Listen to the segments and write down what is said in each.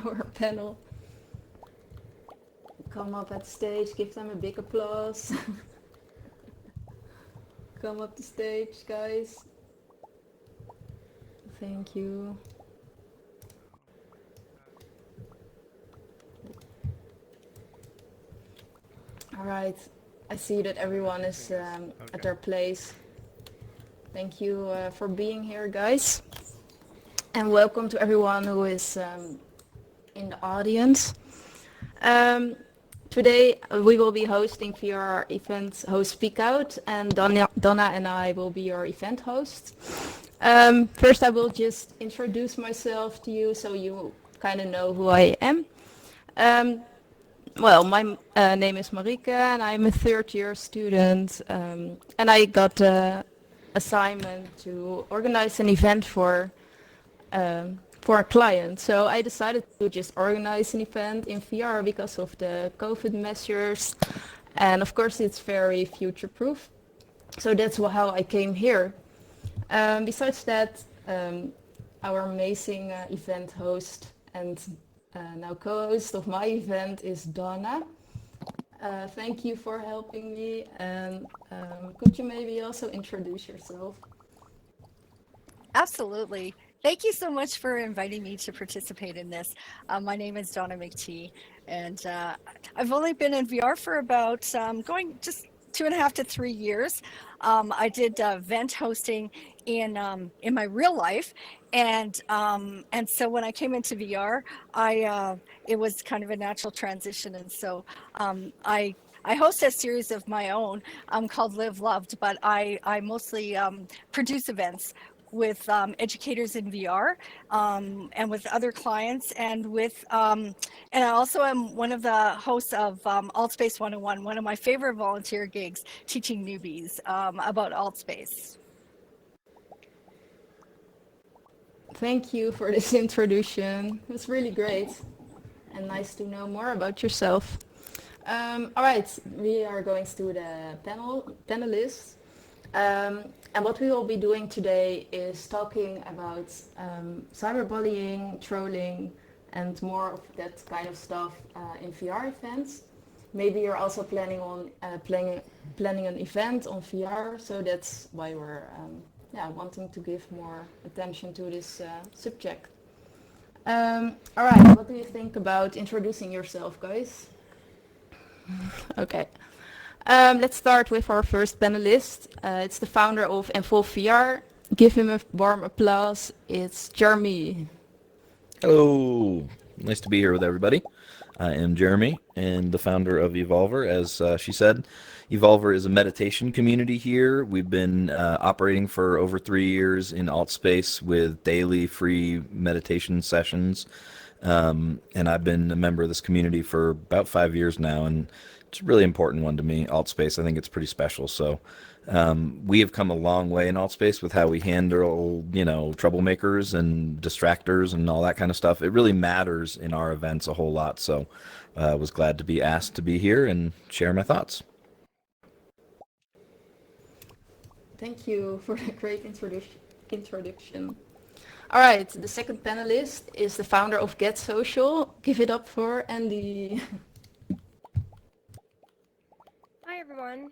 our panel. Come up at stage, give them a big applause. Come up the stage, guys. Thank you. All right, I see that everyone is at their place. Thank you for being here, guys. And welcome to everyone who is in the audience. Today we will be hosting VR event host Speak Out, and Donna and I will be your event hosts. First I will just introduce myself to you so you kind of know who I am. Well, my name is Marike and I'm a third year student, and I got the assignment to organize an event for a client. So I decided to just organize an event in VR because of the COVID measures, and of course it's very future-proof. So that's how I came here. Besides that, our amazing event host and now co-host of my event is Donna. Thank you for helping me, and could you maybe also introduce yourself? Absolutely. Thank you so much for inviting me to participate in this. My name is Donna McTee, and I've only been in VR for about going just 2.5 to 3 years. I did event hosting in my real life, and so when I came into VR, it was kind of a natural transition, and so I host a series of my own called Live Loved, but I mostly produce events with educators in VR, and with other clients, and I also am one of the hosts of AltspaceVR 101, one of my favorite volunteer gigs, teaching newbies about AltSpace. Thank you for this introduction. It was really great and nice to know more about yourself. All right, we are going to the panelists. And what we will be doing today is talking about cyberbullying, trolling, and more of that kind of stuff in VR events. Maybe you're also planning on planning an event on VR, so that's why we're wanting to give more attention to this subject. All right, what do you think about introducing yourself, guys? Okay. Let's start with our first panelist. It's the founder of Involve VR. Give him a warm applause. It's Jeremy. Hello, nice to be here with everybody. I am Jeremy and the founder of Evolver. As she said, Evolver is a meditation community here. We've been operating for over 3 years in AltSpace with daily free meditation sessions. And I've been a member of this community for about 5 years now, and it's a really important one to me, AltSpace. I think it's pretty special. So we have come a long way in AltSpace with how we handle, troublemakers and distractors and all that kind of stuff. It really matters in our events a whole lot. So I was glad to be asked to be here and share my thoughts. Thank you for the great introduction. All right, the second panelist is the founder of Get Social. Give it up for Andy. Hi everyone,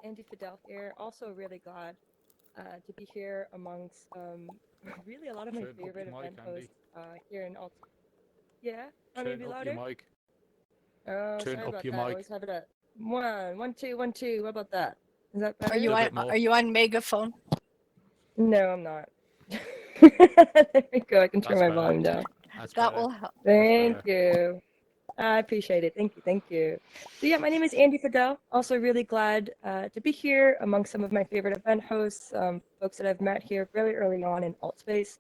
Andy Fidel here. Also really glad to be here amongst really a lot of my favorite event hosts here in Alt. Yeah, maybe louder. Mic. Oh, Turn sorry up about your that. mic. I always have it at 1, 2, 1, 2. What about that? Is that better? Are you on megaphone? No, I'm not. There we go. I can turn my volume down. That will help. Thank you. I appreciate it. Thank you. So yeah, my name is Andy Fidel. Also really glad to be here among some of my favorite event hosts, folks that I've met here very early on in AltSpace.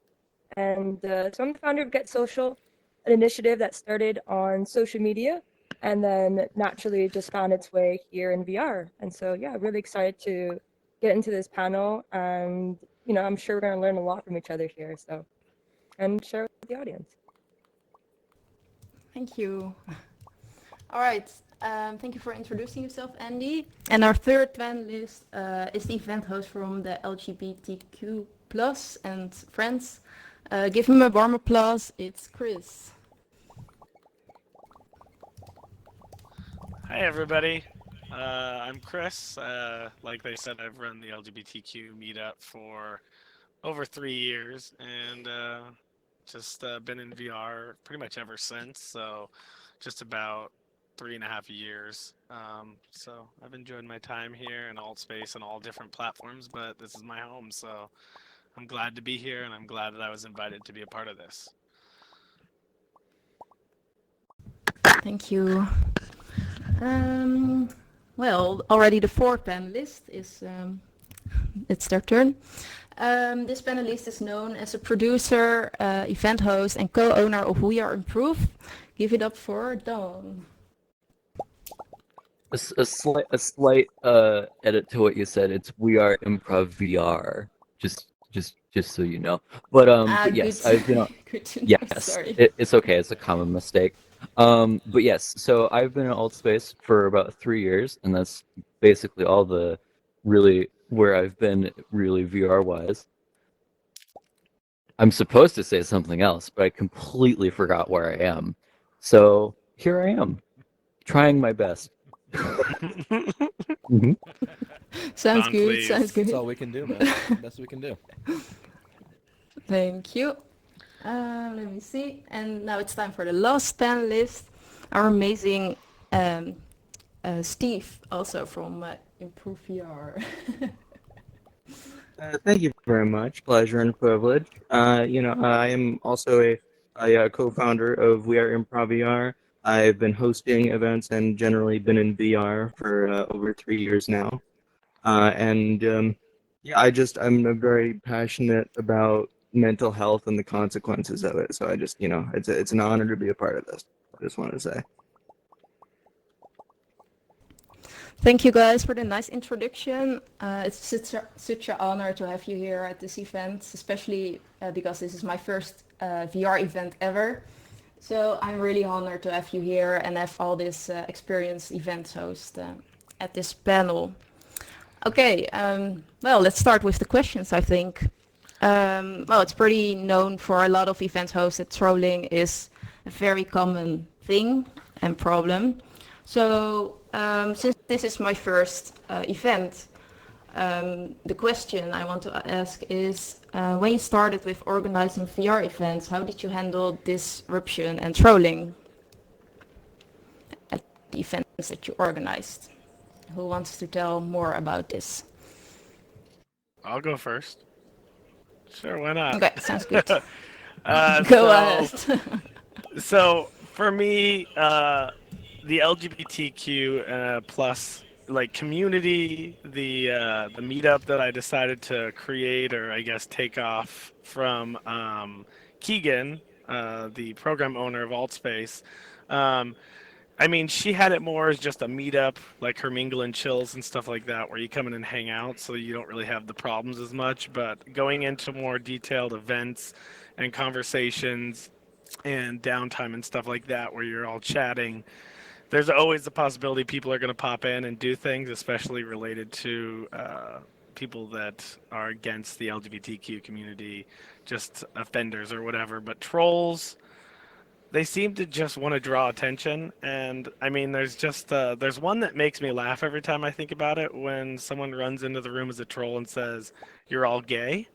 And so I'm the founder of Get Social, an initiative that started on social media and then naturally just found its way here in VR. And so yeah, really excited to get into this panel, and I'm sure we're going to learn a lot from each other here. So, and share with the audience. Thank you. All right. Thank you for introducing yourself, Andy. And our third panelist is the event host from the LGBTQ plus and friends. Give him a warm applause. It's Chris. Hi, everybody. I'm Chris. Like they said, I've run the LGBTQ meetup for over 3 years and just been in VR pretty much ever since. So, just about 3.5 years. So, I've enjoyed my time here in Altspace and all different platforms, but this is my home. So, I'm glad to be here and I'm glad that I was invited to be a part of this. Thank you. Um, well, already the fourth panelist is it's their turn. This panelist is known as a producer, event host, and co-owner of We Are Improve. Give it up for Dawn. A slight edit to what you said. It's We Are Improv VR. Just so you know. But Good. yes, I've been Good to know. yes, Sorry. it's okay. It's a common mistake. But yes, so I've been in Altspace for about 3 years, and that's basically all the really where I've been really VR wise. I'm supposed to say something else, but I completely forgot where I am. So here I am, trying my best. Mhm. Sounds Dawn, good. Sounds please. good. That's all we can do, man. Best we can do. Thank you. Let me see. And now it's time for the last panelist, our amazing Steve, also from Improve VR. Thank you very much. Pleasure and privilege. I am also a co-founder of We Are Improv VR. I've been hosting events and generally been in VR for over 3 years now. And yeah, I'm very passionate about mental health and the consequences of it. So it's an honor to be a part of this. I just want to say. Thank you guys for the nice introduction. It's such an honor to have you here at this event, especially because this is my first VR event ever. So I'm really honored to have you here and have all this experienced event host at this panel. Okay, well, let's start with the questions, I think. Well, it's pretty known for a lot of event hosts that trolling is a very common thing and problem. So since this is my first event, the question I want to ask is, when you started with organizing VR events, how did you handle disruption and trolling at the events that you organized? Who wants to tell more about this? I'll go first. Sure, why not? Okay, sounds good. uh, Go so, ahead. so for me, the LGBTQ plus like community, the meetup that I decided to create or I guess take off from Keegan, the program owner of Altspace. Um, I mean, she had it more as just a meetup, like her mingle and chills and stuff like that, where you come in and hang out, so you don't really have the problems as much. But going into more detailed events and conversations and downtime and stuff like that, where you're all chatting, there's always the possibility people are going to pop in and do things, especially related to people that are against the LGBTQ community, just offenders or whatever. But trolls, they seem to just want to draw attention, and I mean there's one that makes me laugh every time I think about it, when someone runs into the room as a troll and says, "You're all gay."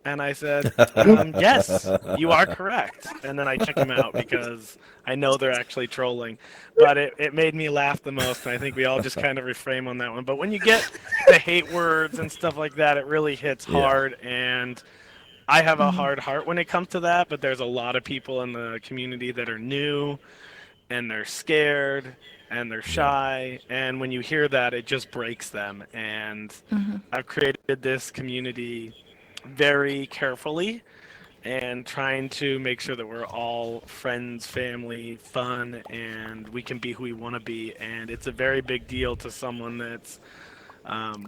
And I said, yes, you are correct. And then I check them out because I know they're actually trolling. But it made me laugh the most, and I think we all just kind of reframe on that one. But when you get the hate words and stuff like that, it really hits Yeah. hard, and I have a hard heart when it comes to that, but there's a lot of people in the community that are new and they're scared and they're Yeah. shy, and when you hear that, it just breaks them. And I've created this community very carefully and trying to make sure that we're all friends, family, fun, and we can be who we want to be. And it's a very big deal to someone that's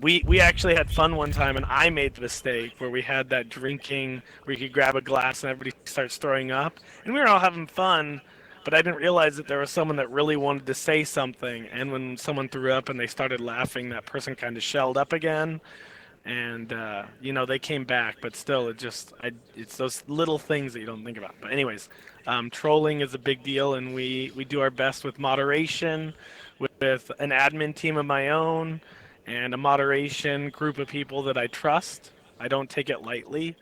we actually had fun one time, and I made the mistake where we had that drinking where you could grab a glass and everybody starts throwing up, and we were all having fun. But I didn't realize that there was someone that really wanted to say something, and when someone threw up and they started laughing, that person kind of shelled up again, and they came back. But still, it's those little things that you don't think about. But anyways, trolling is a big deal, and we do our best with moderation, with an admin team of my own and a moderation group of people that I trust. I don't take it lightly,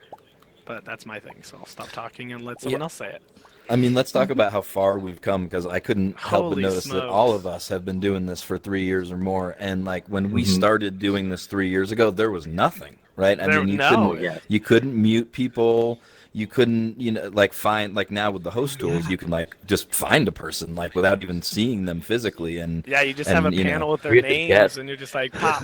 but that's my thing. So I'll stop talking and let Yeah. someone else say it. I mean, let's talk about how far we've come, because I couldn't help but Holy notice that all of smokes. us have been doing this for 3 years or more. And like when we Mhm. started doing this 3 years ago, there was nothing, right? I There, mean, Oh no. yeah. you couldn't mute people. You couldn't, like find, like now with the host tools, you can like just find a person like without even seeing them physically. Yeah, you just have a And panel with their We have to names guess. and you're just like, pop.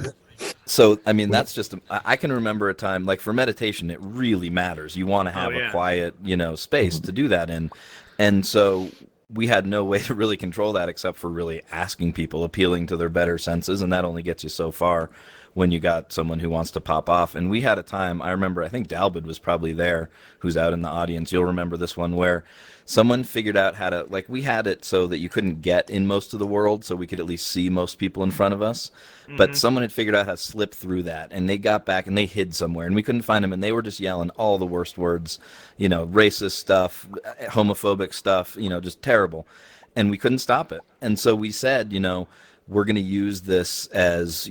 so I mean that's just I can remember a time like for meditation it really matters. You want to Oh, have a yeah. quiet, space to do that in. And so we had no way to really control that except for really asking people, appealing to their better senses, and that only gets you so far when you got someone who wants to pop off. And we had a time, I remember, I think Dalbid was probably there, who's out in the audience. You'll remember this one where someone figured out how to, like, we had it so that you couldn't get in most of the world, so we could at least see most people in front of us. But Hmm. someone had figured out how to slip through that, and they got back and they hid somewhere, and we couldn't find them, and they were just yelling all the worst words, racist stuff, homophobic stuff, just terrible. And we couldn't stop it. And so we said, we're going to use this as,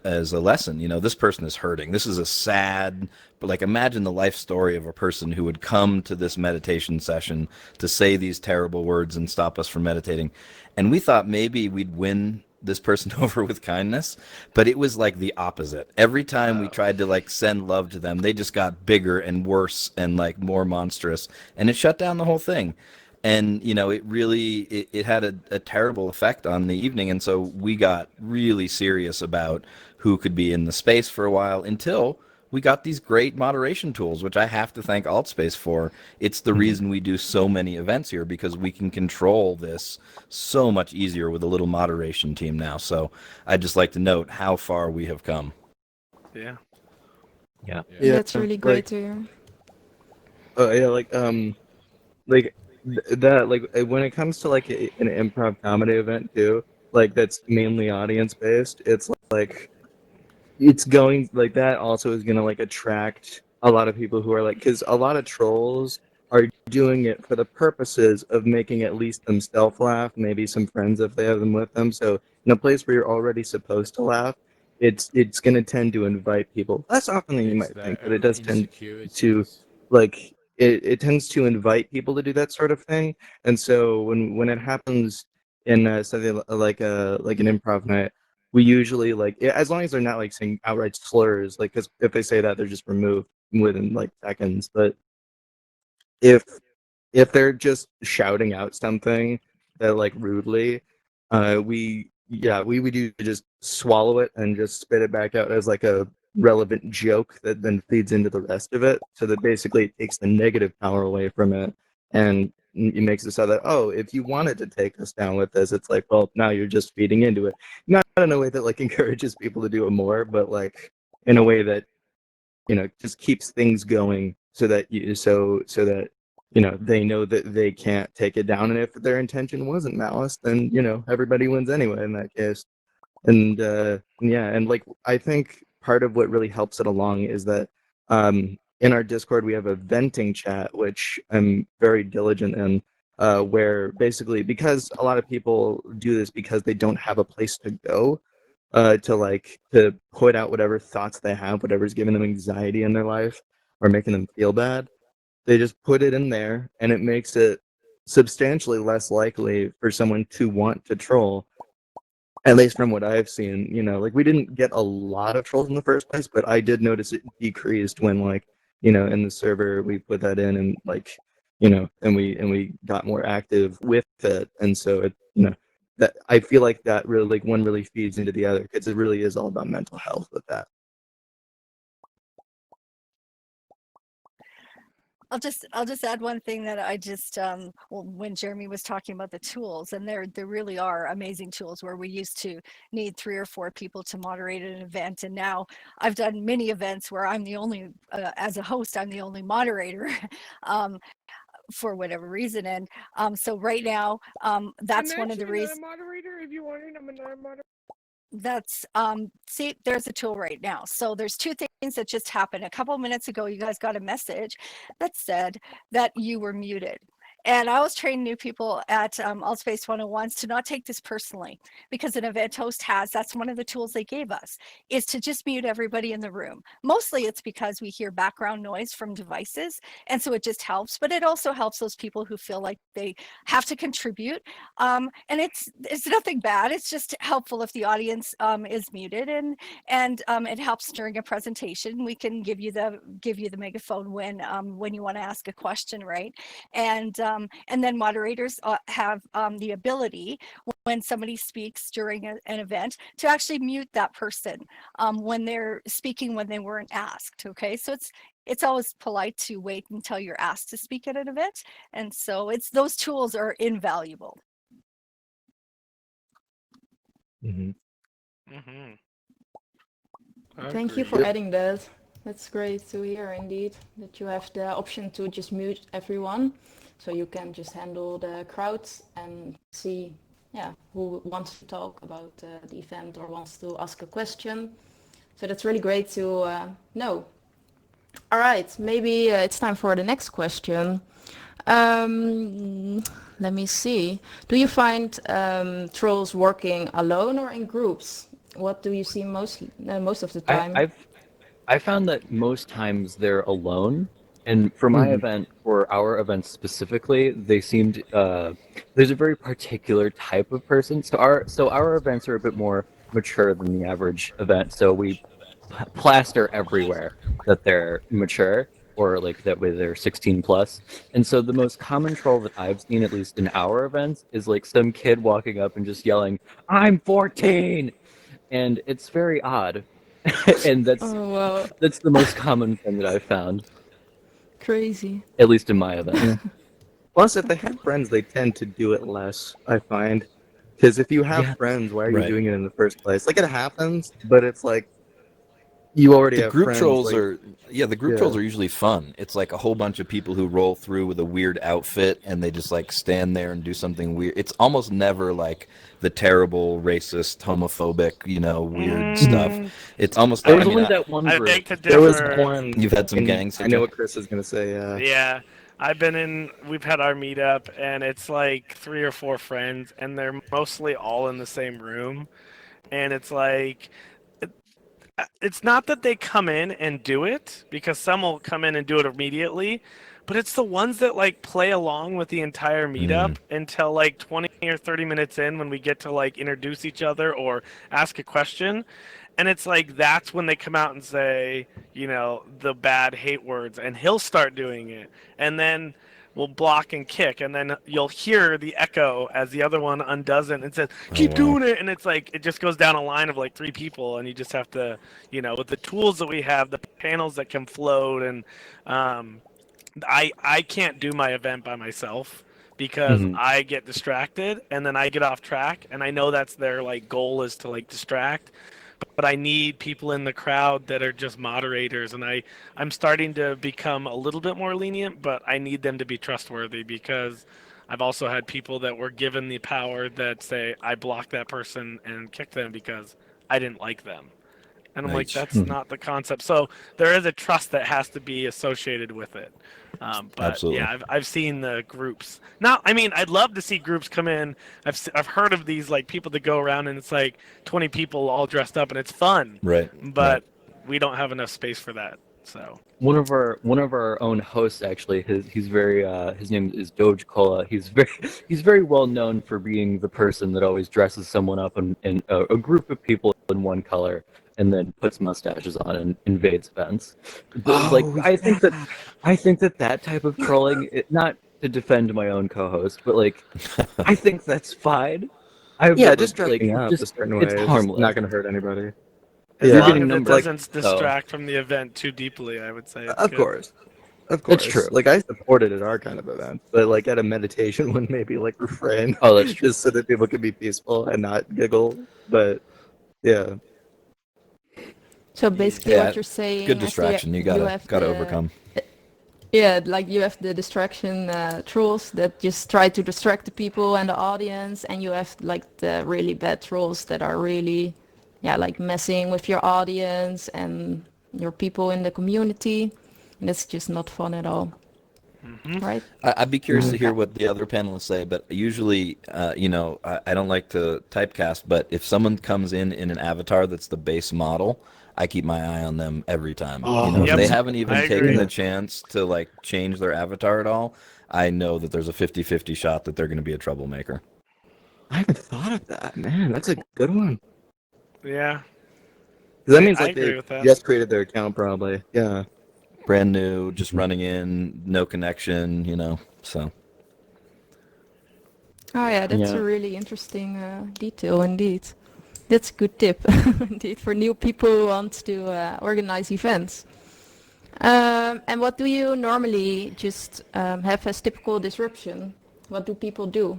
as a lesson. This person is hurting. This is a sad, but like imagine the life story of a person who would come to this meditation session to say these terrible words and stop us from meditating. And we thought maybe we'd win this person over with kindness, but it was like the opposite. Every time we tried to like send love to them, they just got bigger and worse and like more monstrous, and it shut down the whole thing. And it really it had a terrible effect on the evening. And so we got really serious about who could be in the space for a while until we got these great moderation tools, which I have to thank Altspace for. It's the reason we do so many events here, because we can control this so much easier with a little moderation team now. So I'd just like to note how far we have come. Yeah. Yeah. Yeah, That's really great like to hear. yeah, like that like when it comes to like an improv comedy event too, like that's mainly audience based. It's like it's going like that also is gonna like attract a lot of people who are like, because a lot of trolls are doing it for the purposes of making at least themselves laugh, maybe some friends if they have them with them. So in a place where you're already supposed to laugh, it's gonna tend to invite people less often than you It's might that think, but it does tend to insecurities. like it tends to invite people to do that sort of thing. And so when it happens in something like an improv night, we usually like as long as they're not like saying outright slurs, like because if they say that, they're just removed within like seconds. But if if they're just shouting out something that like rudely, we do just swallow it and just spit it back out as like a relevant joke that then feeds into the rest of it. So that basically it takes the negative power away from it, and it makes it so that, oh, if you wanted to take us down with this, it's like, well, now you're just feeding into it. Not in a way that like encourages people to do it more, but like in a way that just keeps things going, so that they know that they can't take it down. And if their intention wasn't malice, then everybody wins anyway in that case. And yeah, and like I think part of what really helps it along is that in our Discord we have a venting chat, which I'm very diligent in, where basically, because a lot of people do this because they don't have a place to go, to put out whatever thoughts they have, whatever's giving them anxiety in their life or making them feel bad. They just put it in there, and it makes it substantially less likely for someone to want to troll. At least from what I've seen, like we didn't get a lot of trolls in the first place, but I did notice it decreased when, like, in the server we put that in, and like, and we got more active with it. And so that I feel like that really, like, one really feeds into the other, because it really is all about mental health with that. I'll just add one thing that I just well, when Jeremy was talking about the tools, and there really are amazing tools where we used to need 3 or 4 people to moderate an event, and now I've done many events where I'm the only as a host, I'm the only moderator. um, for whatever reason. And so right now, that's one of the reasons. Moderator, if you want it, I'm another moderator. That's see, there's a tool right now. So there's 2 things that just happened a couple minutes ago. You guys got a message that said that you were muted, And I always train new people at Altspace 101s to not take this personally, because an event host that's one of the tools they gave us, is to just mute everybody in the room. Mostly it's because we hear background noise from devices, and so it just helps, but it also helps those people who feel like they have to contribute. And it's nothing bad. It's just helpful if the audience is muted, and it helps during a presentation. We can give you the megaphone when you want to ask a question, right? And then moderators have the ability, when somebody speaks during an event, to actually mute that person when they're speaking when they weren't asked. Okay, so it's always polite to wait until you're asked to speak at an event, and so those tools are invaluable. Mhm. Mm-hmm. Thank you for Agreed. adding that. That's great to hear indeed, that you have the option to just mute everyone. So you can just handle the crowds and see who wants to talk about the event or wants to ask a question. So that's really great to know. All right, maybe it's time for the next question. Let me see. Do you find trolls working alone or in groups? What do you see most of the I, time? I've I found that most times they're alone, and for my Mhm. event, for our event specifically, they seemed there's a very particular type of person. So our events are a bit more mature than the average event. So we plaster everywhere that they're mature or like that way they're 16 plus. And so the most common troll that I've seen, at least in our events, is like some kid walking up and just yelling, "I'm 14," and it's very odd. And Oh wow, that's the most common thing that I've found, crazy. at least in my events. Yeah. Plus, if they have friends, they tend to do it less, I find. Because if you have Yeah, friends, why are you Right. doing it in the first place? Like, it happens, but it's like you already The have group friends. trolls Like, are the group yeah. trolls are usually fun. It's like a whole bunch of people who roll through with a weird outfit and they just like stand there and do something weird. It's almost never like the terrible racist homophobic, weird stuff. Mm, It's almost there I was mean, only that one I group. beg to There was differ. one, you've had some and gangs, I did know you? what Chris is going to say. Yeah, we've had our meetup, and it's like three or four friends, and they're mostly all in the same room. And it's like, it's not that they come in and do it, because some will come in and do it immediately, but it's the ones that like play along with the entire Mm. meetup until like 20 or 30 minutes in, when we get to like introduce each other or ask a question. And it's like that's when they come out and say, the bad hate words, and he'll start doing it. And then we'll block and kick, and then you'll hear the echo as the other one undoes it and says, Oh keep wow. doing it. And it's like it just goes down a line of like three people, and you just have to, with the tools that we have, the panels that can float, and um, I can't do my event by myself, because Mhm. I get distracted and then I get off track, and I know that's their like goal, is to like distract. But I need people in the crowd that are just moderators, and I'm starting to become a little bit more lenient, but I need them to be trustworthy, because I've also had people that were given the power that say I blocked that person and kicked them because I didn't like them. And I'm like, Nice. that's not the concept. So there is a trust that has to be associated with it. But Absolutely. yeah, I've seen the groups. Now, I mean, I'd love to see groups come in. I've heard of these like people that go around and it's like 20 people all dressed up and it's fun, Right. Right. but we don't have enough space for that. So One of our own hosts, actually, he's very his name is Doge Cola. He's very well known for being the person that always dresses someone up in a group of people in one color and then puts mustaches on and invades events. But like Oh, I think that type of trolling, not to defend my own co-host, but like I think that's fine. I've yeah, never just like dressing up a just certain it's way is harmless. not going to hurt anybody. as You're Yeah, long getting as it numbers, like, doesn't so distract from the event too deeply, I would say it's of good. course. Of that's course. true. Like, I support it at our kind of events, but like at a meditation one, maybe like refrain, Oh, that's true. just so that people can be peaceful and not giggle. But yeah. So basically, Yeah. what you're It's good saying is distraction. You you gotta have gotta overcome. like you have the distraction trolls that just try to distract the people and the audience, and you have like the really bad trolls that are really, like messing with your audience and your people in the community, and it's just not fun at all. right? I'd be curious to hear what the other panelists say, but usually, I don't like to typecast, but if someone comes in an avatar that's the base model, I keep my eye on them every time. Oh, If they Yep, haven't even I taken agree. the chance to like change their avatar at all, I know that there's a 50-50 shot that they're going to be a troublemaker. I haven't thought of that, man. That's a good one. Yeah, 'Cause that I, means I like agree they with that. just created their account, probably. Yeah. Brand new, just running in, no connection, so. Oh yeah, that's a Yeah. really interesting detail indeed. That's a good tip indeed for new people who want to organize events. And what do you normally just have as typical disruption? What do people do?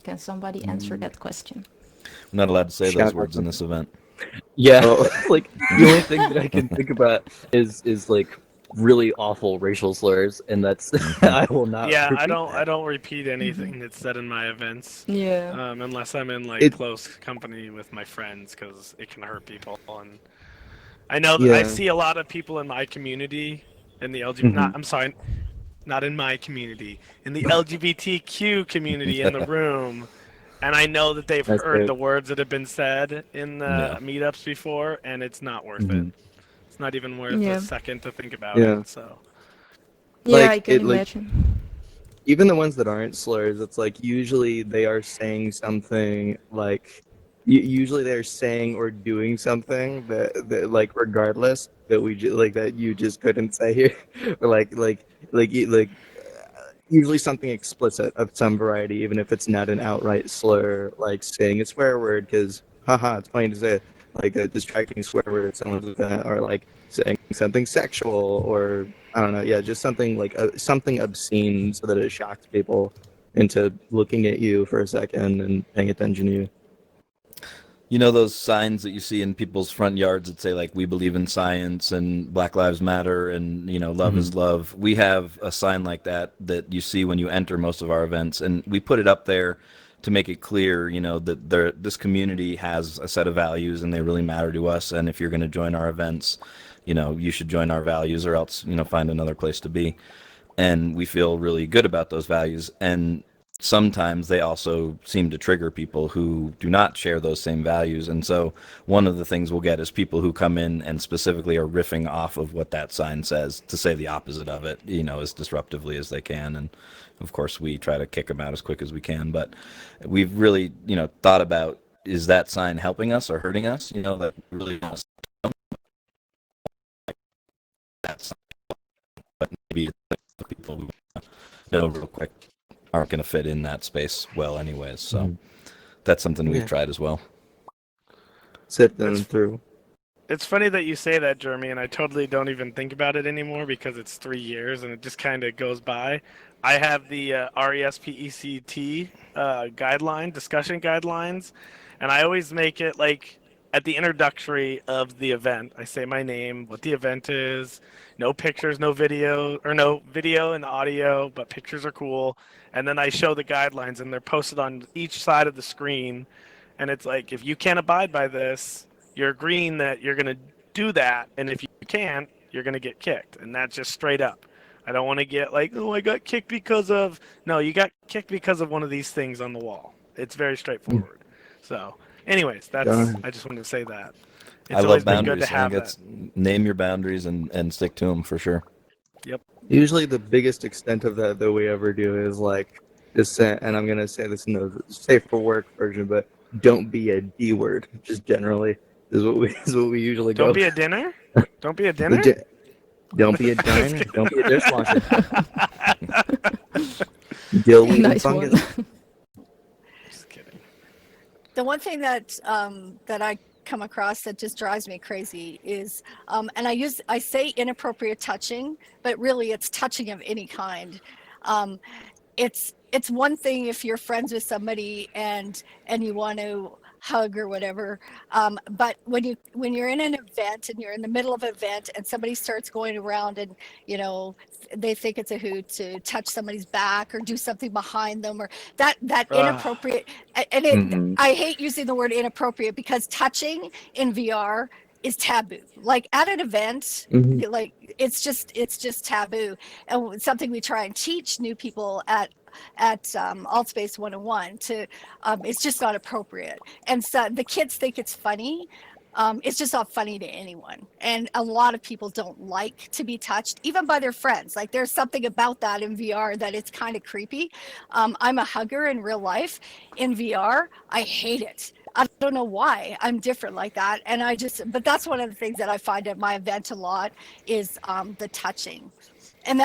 Can somebody answer that question? I'm not allowed to say those Shout out words in this event. Yeah, Oh. like the only thing that I can think about is like really awful racial slurs, and that's I will not Yeah, I repeat don't I that. don't repeat anything that's said in my events, Yeah. unless I'm in like It. close company with my friends, because it can hurt people. And I know that I Yeah. see a lot of people in my community, in the LGBT. Hmm. Not, I'm sorry, not in my community, in the LGBTQ community in the room, and I know that they've That's heard great. the words that have been said in the Yeah. meetups before, and it's not worth it. Hmm. It's not even worth a Yeah. second to think about it. Yeah. So Yeah, I Like can it. Like imagine. even the ones that aren't slurs, it's like usually they are saying something like. Usually they're saying or doing something that like regardless that like that you just couldn't say here, or like usually something explicit of some variety, even if it's not an outright slur, like saying a swear word, because haha, it's funny to say like a distracting swear word at someone's event, or like saying something sexual, or I don't know, yeah, just something like something obscene, so that it shocks people into looking at you for a second and paying attention to you. You know those signs that you see in people's front yards that say like "We believe in science" and "Black Lives Matter" and "Love Hmm. is love." We have a sign like that you see when you enter most of our events, and we put it up there to make it clear, that this community has a set of values and they really matter to us. And if you're going to join our events, you should join our values, or else find another place to be. And we feel really good about those values. And sometimes they also seem to trigger people who do not share those same values. And so one of the things we'll get is people who come in and specifically are riffing off of what that sign says to say the opposite of it, as disruptively as they can. And of course, we try to kick them out as quick as we can. But we've really, thought about, is that sign helping us or hurting us? That really wants that sign, but maybe the people who know real quick aren't going to fit in that space well anyways. So Hmm. that's something we've Yeah. tried as well. Sit them it's through. it's funny that you say that, Jeremy, and I totally don't even think about it anymore because it's 3 years and it just kind of goes by. I have the RESPECT discussion guidelines, and I always make it like at the introductory of the event. I say my name, what the event is, no pictures, no video, or no video and audio, but pictures are cool. And then I show the guidelines, and they're posted on each side of the screen. And it's like, if you can't abide by this, you're agreeing that you're going to do that, and if you can't, you're going to get kicked, and that's just straight up. I don't want to get like, oh, I got kicked because of. No, you got kicked because of one of these things on the wall. It's very straightforward. So, anyways, that's. Darn. I just wanted to say that. I It's love always been good to boundaries. I think have that. it's name your boundaries and stick to them for sure. Yep. Usually, the biggest extent of that we ever do is like just say, and I'm gonna say this in the safe for work version, but don't be a D word. Just generally is what we usually Don't go. be a dinner. Don't be a The dinner. di- Don't be a I was diner. kidding. Don't be a dishwasher. Dillweed and Nice one. fungus. Just kidding. The one thing that that I come across that just drives me crazy is, and I say inappropriate touching, but really it's touching of any kind. Um, it's one thing if you're friends with somebody and you want to hug or whatever, but when you're in an event and you're in the middle of an event and somebody starts going around and you know they think it's a hoot to touch somebody's back or do something behind them or that Ugh. inappropriate, and it Hmm. I hate using the word inappropriate because touching in VR is taboo. Like at an event, Mhm. like it's just taboo, and something we try and teach new people at Altspace 101 to it's just not appropriate. And so the kids think it's funny. It's just not funny to anyone. And a lot of people don't like to be touched, even by their friends. Like there's something about that in VR that it's kind of creepy. I'm a hugger in real life. In VR, I hate it. I don't know why I'm different like that. And but that's one of the things that I find at my event a lot is the touching. And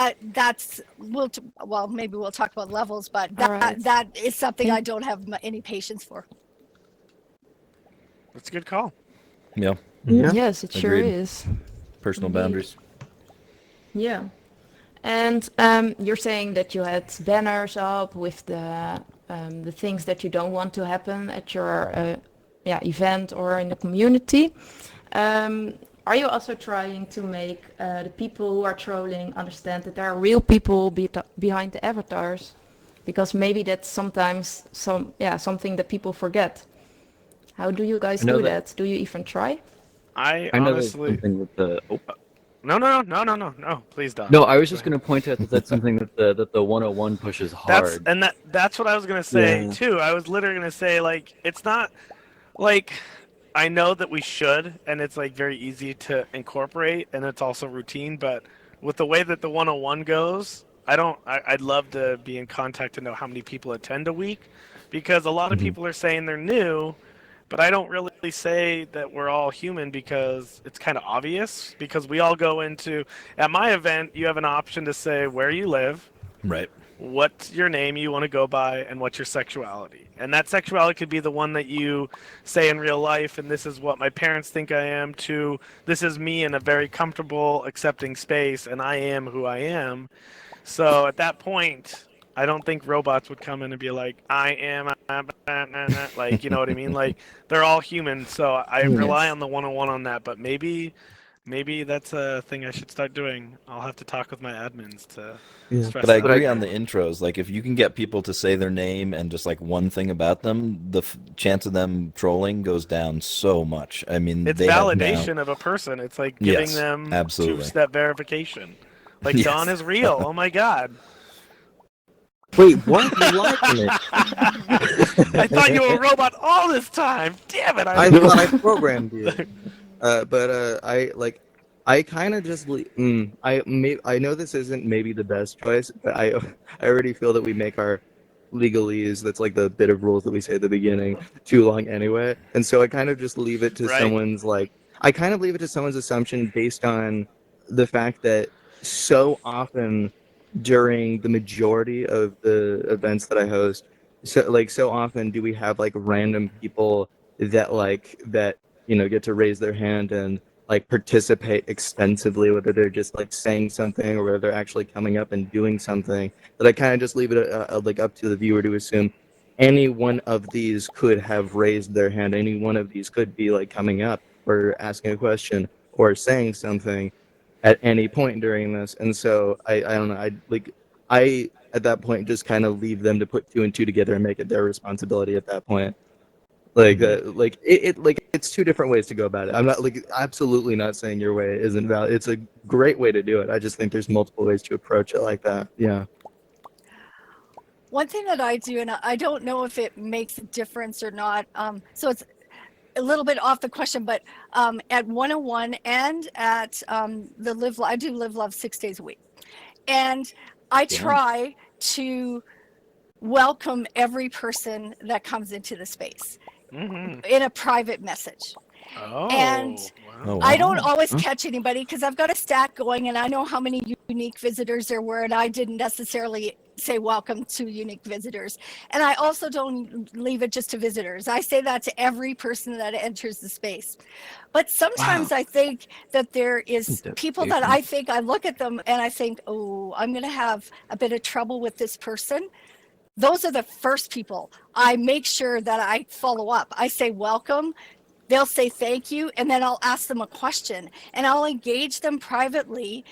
well, maybe we'll talk about levels, but All right. that is something Thank- I don't have any patience for. That's a good call. Yeah, Yeah. Yes, it sure Agreed. is. personal Indeed. boundaries. Yeah. And you're saying that you had banners up with the things that you don't want to happen at your event or in the community. Are you also trying to make the people who are trolling understand that there are real people behind the avatars? Because maybe that's sometimes something that people forget. How do you guys I know do that- that? Do you even try? I I know there's honestly. something with the. Oh, No. Please don't. no, I was just going to point out that that's something that the 101 pushes hard. That's what I was gonna say Yeah. too. I was literally gonna say like it's not like I know that we should, and it's like very easy to incorporate, and it's also routine. But with the way that the 101 goes, I don't. I'd love to be in contact to know how many people attend a week, because a lot of Mhm. people are saying they're new, but I don't really say that we're all human because it's kind of obvious. Because we all go into at my event, you have an option to say where you live, Right. what's your name you want to go by, and what's your sexuality. And that sexuality could be the one that you say in real life, and this is what my parents think I am, to this is me in a very comfortable, accepting space, and I am who I am. So at that point, I don't think robots would come in and be like, I am, like, you know what I mean? Like, they're all human, so I rely Yes. on the 101 on that, but maybe that's a thing I should start doing. I'll have to talk with my admins to Yeah. stress But I that agree out. on the intros. Like, if you can get people to say their name and just like one thing about them, the chance of them trolling goes down so much. I mean, It's they have now. validation of a person. It's like giving Yes, them absolutely. two-step verification. Like, Yes. Dawn is real. Oh my god. Wait, what? You lied to me. I thought you were a robot all this time. Damn it! I thought I programmed you. I kind of just I know this isn't maybe the best choice, but I already feel that we make our legalese, that's like the bit of rules that we say at the beginning, too long anyway. And so I kind of just leave it to Right. someone's I kind of leave it to someone's assumption based on the fact that so often during the majority of the events that I host, so often do we have like random people that get to raise their hand and like participate extensively, whether they're just like saying something or whether they're actually coming up and doing something, that I kind of just leave it like up to the viewer to assume any one of these could have raised their hand. Any one of these could be like coming up or asking a question or saying something at any point during this. And so I don't know. I at that point just kind of leave them to put two and two together and make it their responsibility at that point. It's two different ways to go about it. I'm not like absolutely not saying your way isn't valid. It's a great way to do it. I just think there's multiple ways to approach it like that. Yeah. One thing that I do, and I don't know if it makes a difference or not. So it's a little bit off the question, but at 101 and at the Live, I do Live Love 6 days a week, and I try to welcome every person that comes into the space Mm-hmm. in a private message. Oh. And wow. Oh, wow. I don't always catch anybody because I've got a stack going and I know how many unique visitors there were, and I didn't necessarily say welcome to unique visitors. And I also don't leave it just to visitors. I say that to every person that enters the space. But sometimes I think that there is people that I think I look at them and I think, oh, I'm going to have a bit of trouble with this person. Those are the first people I make sure that I follow up. I say welcome. They'll say thank you, and then I'll ask them a question, and I'll engage them privately.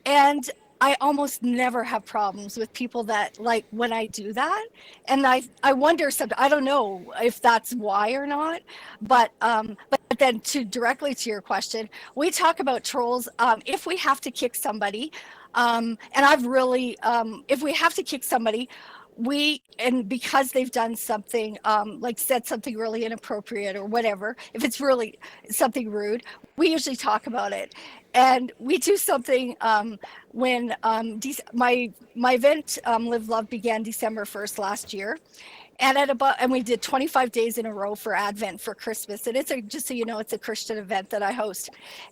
And I almost never have problems with people that like when I do that. And I wonder sometimes, I don't know if that's why or not, but then directly to your question, we talk about trolls. If we have to kick somebody, and I've really, if we have to kick somebody, and because they've done something, like said something really inappropriate or whatever, if it's really something rude, we usually talk about it. And we do something when my event, Live Love, began December 1st last year. And we did 25 days in a row for Advent for Christmas. And just so you know, it's a Christian event that I host.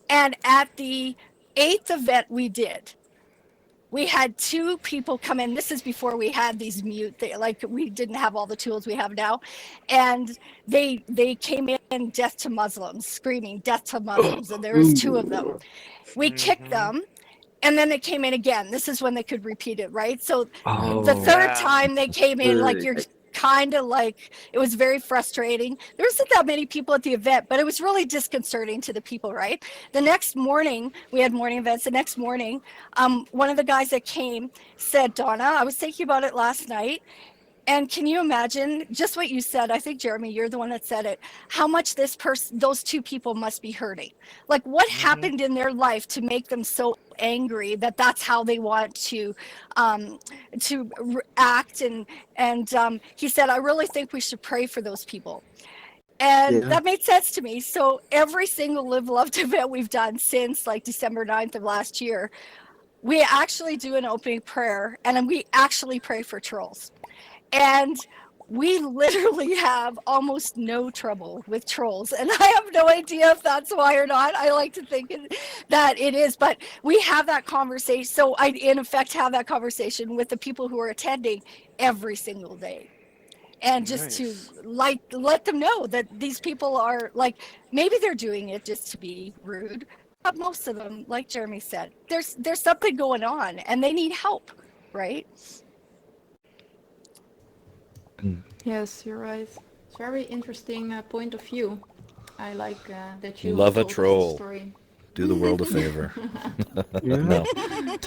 And at the 8th event we had 2 people come in. This is before we had these like we didn't have all the tools we have now. And they came in, death to Muslims, screaming death to Muslims. And there was 2 of them. We kicked them. And then they came in again. This is when they could repeat it, right? So the third time they came in, like you're kind of like, it was very frustrating. There wasn't that many people at the event, but it was really disconcerting to the people, right? The next morning, we had morning events. The next morning, one of the guys that came said, Donna, I was thinking about it last night. And can you imagine just what you said? I think, Jeremy, you're the one that said it, how much those 2 people must be hurting. Like what happened in their life to make them so angry that that's how they want to act. And he said, I really think we should pray for those people. And that made sense to me. So every single Live Loved event we've done since like December 9th of last year, we actually do an opening prayer, and we actually pray for trolls. And we literally have almost no trouble with trolls. And I have no idea if that's why or not. I like to think that it is, but we have that conversation. So I, in effect, have that conversation with the people who are attending every single day. And just to let them know that these people are like, maybe they're doing it just to be rude, but most of them, like Jeremy said, there's something going on and they need help, right? Yes, you're right. It's very interesting point of view. I like that you Love a told us troll. the story. Do the world a favor. Yeah. No.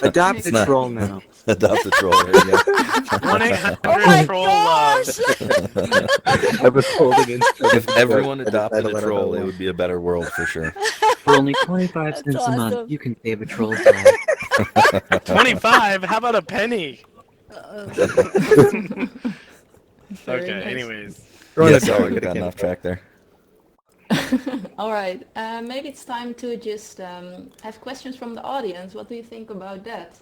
Adopt It's a not- troll now. Adopt a troll. There you go. 1-800 Oh my troll gosh! I was holding in. If everyone I decided adopted to a let it troll, all it out. would be a better world for sure. For only 25 That's cents a month, awesome. you can save a troll's life. 25. How about a penny? Very Okay. nice. Anyways, Yeah, sorry, I got off track there. All right, maybe it's time to just have questions from the audience. What do you think about that?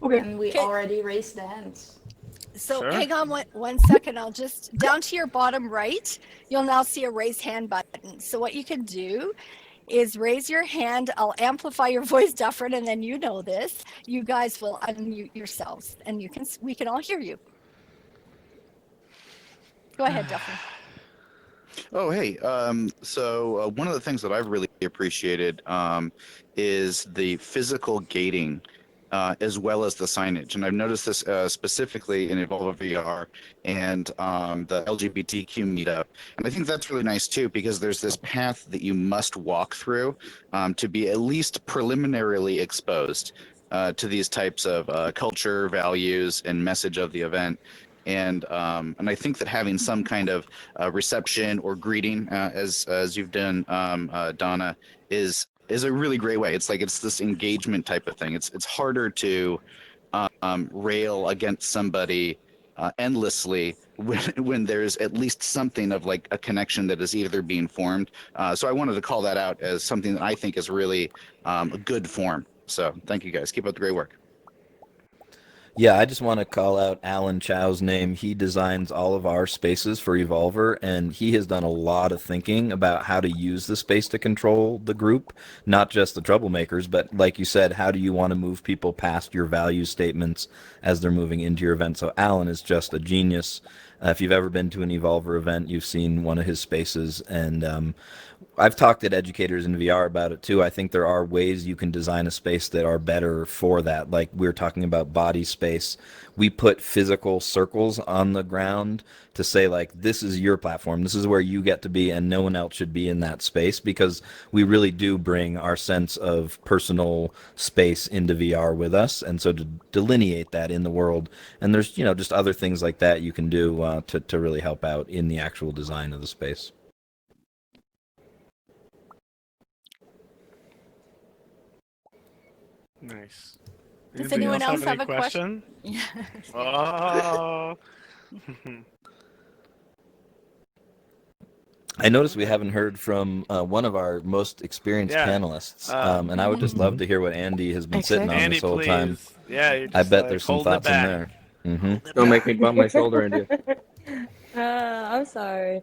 Okay. And we Okay. already raised the hands. So Sure. hang on one second. I'll just, down to your bottom right, you'll now see a raise hand button. So what you can do is raise your hand. I'll amplify your voice, Dufferin, and then you know this. You guys will unmute yourselves, and we can all hear you. Go ahead, Dufferin. Oh, hey. So one of the things that I've really appreciated is the physical gating as well as the signage. And I've noticed this specifically in Evolve VR and the LGBTQ meetup. And I think that's really nice too, because there's this path that you must walk through to be at least preliminarily exposed to these types of culture, values, and message of the event. And I think that having some kind of reception or greeting, as you've done, Donna, is a really great way. It's like it's this engagement type of thing. It's harder to rail against somebody endlessly when there's at least something of like a connection that is either being formed. So I wanted to call that out as something that I think is really a good form. So thank you guys. Keep up the great work. Yeah, I just want to call out Alan Chow's name. He designs all of our spaces for Evolver, and he has done a lot of thinking about how to use the space to control the group, not just the troublemakers, but like you said, how do you want to move people past your value statements as they're moving into your event? So Alan is just a genius. If you've ever been to an Evolver event, you've seen one of his spaces, and I've talked to educators in VR about it too. I think there are ways you can design a space that are better for that. Like we're talking about body space. We put physical circles on the ground to say like, this is your platform. This is where you get to be, and no one else should be in that space, because we really do bring our sense of personal space into VR with us. And so to delineate that in the world, and there's, just other things like that you can do to really help out in the actual design of the space. Nice. Does Anybody anyone else any have a question? Yeah. Oh. I noticed we haven't heard from one of our most experienced Yeah. panelists, and I would just love to hear what Andy has been sitting on Andy, this whole please. time. Yeah, you're just I bet like there's some holding it thoughts in back. there. Don't make me bump my shoulder, Andy. I'm sorry.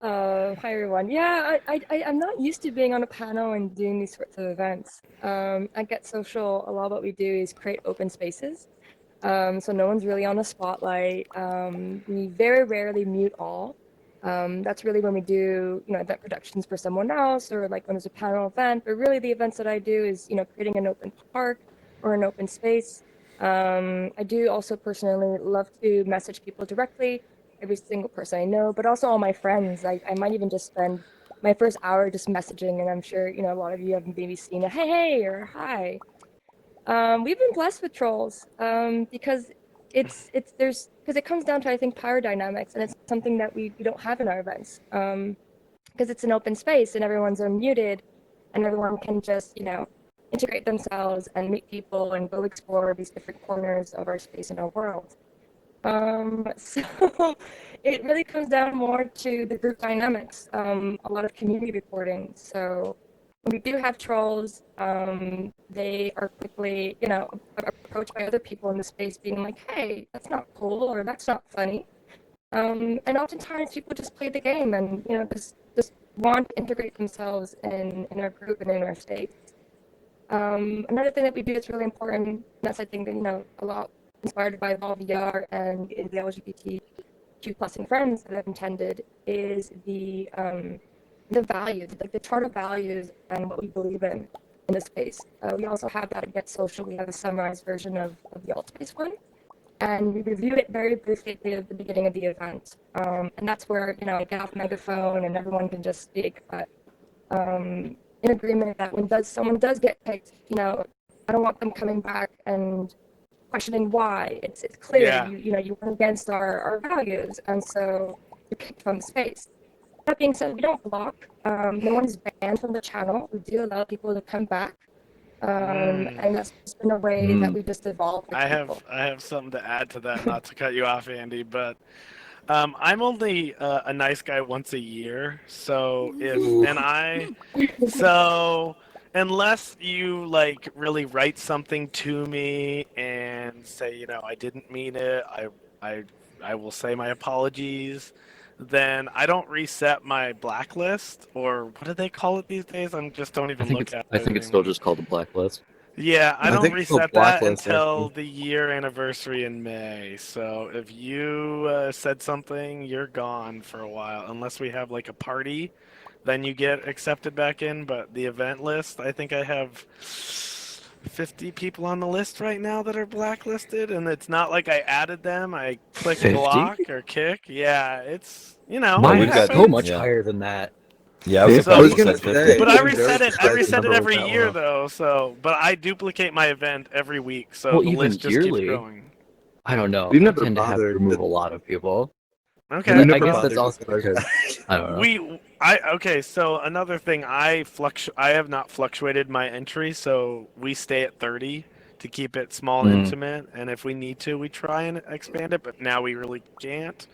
Hi everyone. Yeah, I'm not used to being on a panel and doing these sorts of events. At Get Social, a lot of what we do is create open spaces. So no one's really on a spotlight. We very rarely mute all. That's really when we do, event productions for someone else, or like when there's a panel event. But really, the events that I do is, creating an open park or an open space. I do also personally love to message people directly, every single person I know, but also all my friends. I might even just spend my first hour just messaging, and I'm sure, a lot of you have maybe seen a hey or hi. We've been blessed with trolls because it comes down to, I think, power dynamics, and it's something that we don't have in our events because it's an open space and everyone's unmuted and everyone can just integrate themselves and meet people and go explore these different corners of our space and our world. So it really comes down more to the group dynamics, a lot of community reporting. So when we do have trolls, they are quickly, approached by other people in the space being like, hey, that's not cool, or that's not funny. And oftentimes people just play the game and, just want to integrate themselves in our group and in our space. Another thing that we do that's really important, and that's, I think, a lot inspired by Evolve VR and the LGBTQ plus and friends that I've attended, is the values, like the chart of values and what we believe in the space. We also have that at Get Social. We have a summarized version of the Altspace one, and we reviewed it very briefly at the beginning of the event. And that's where, I get off megaphone and everyone can just speak, but in agreement that when someone does get picked, I don't want them coming back and questioning why. It's clear you went against our values, and so you're kicked from the space. That being said, we don't block. No one is banned from the channel. We do allow people to come back, and that's just been a way that we just evolved with people. I have something to add to that, not to cut you off, Andy, but I'm only a nice guy once a year, so unless you like really write something to me and say, I didn't mean it, I will say my apologies, then I don't reset my blacklist, or what do they call it these days? I just don't even look at it. I think it's still just called a blacklist. Yeah, I don't think it's a reset that blacklist, until actually. the year anniversary in May. So if you said something, you're gone for a while. Unless we have like a party, then you get accepted back in. But the event list, I think I have 50 people on the list right now that are blacklisted, and it's not like I added them. I click 50? block or kick. Yeah, it's Mine we've is got- so much yeah. higher than that. Yeah, I was So- surprised I was you gonna said 50. say, But I I'm very reset it. I surprised reset the it number every was that year low. though. So, but I duplicate my event every week, so Well, the even list just yearly. keeps growing. I don't know. We've I never tend to have to bothered remove to- a lot of people. Okay. And I never guess bothered that's to also start because that. I don't know. Okay. So another thing, I have not fluctuated my entry, so we stay at 30 to keep it small and intimate. And if we need to, we try and expand it. But now we really can't.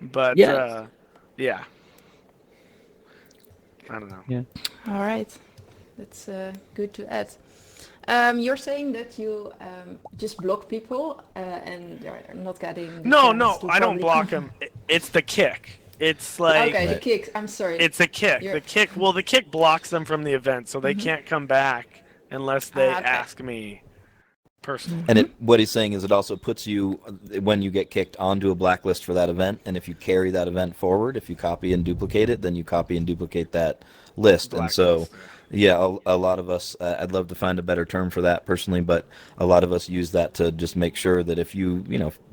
But Yes. yeah. I don't know. Yeah. All right, that's good to add. You're saying that you just block people and they're not getting the No, chance to I don't probably block come. them. It's the kick. It's like Okay, the Right. kick. I'm sorry. it's a kick. You're- The kick blocks them from the event, so they can't come back unless they okay. ask me personally. And what he's saying is it also puts you, when you get kicked, onto a blacklist for that event. And if you carry that event forward, if you copy and duplicate it, then you copy and duplicate that list. And so, yeah, a lot of us, I'd love to find a better term for that personally, but a lot of us use that to just make sure that if you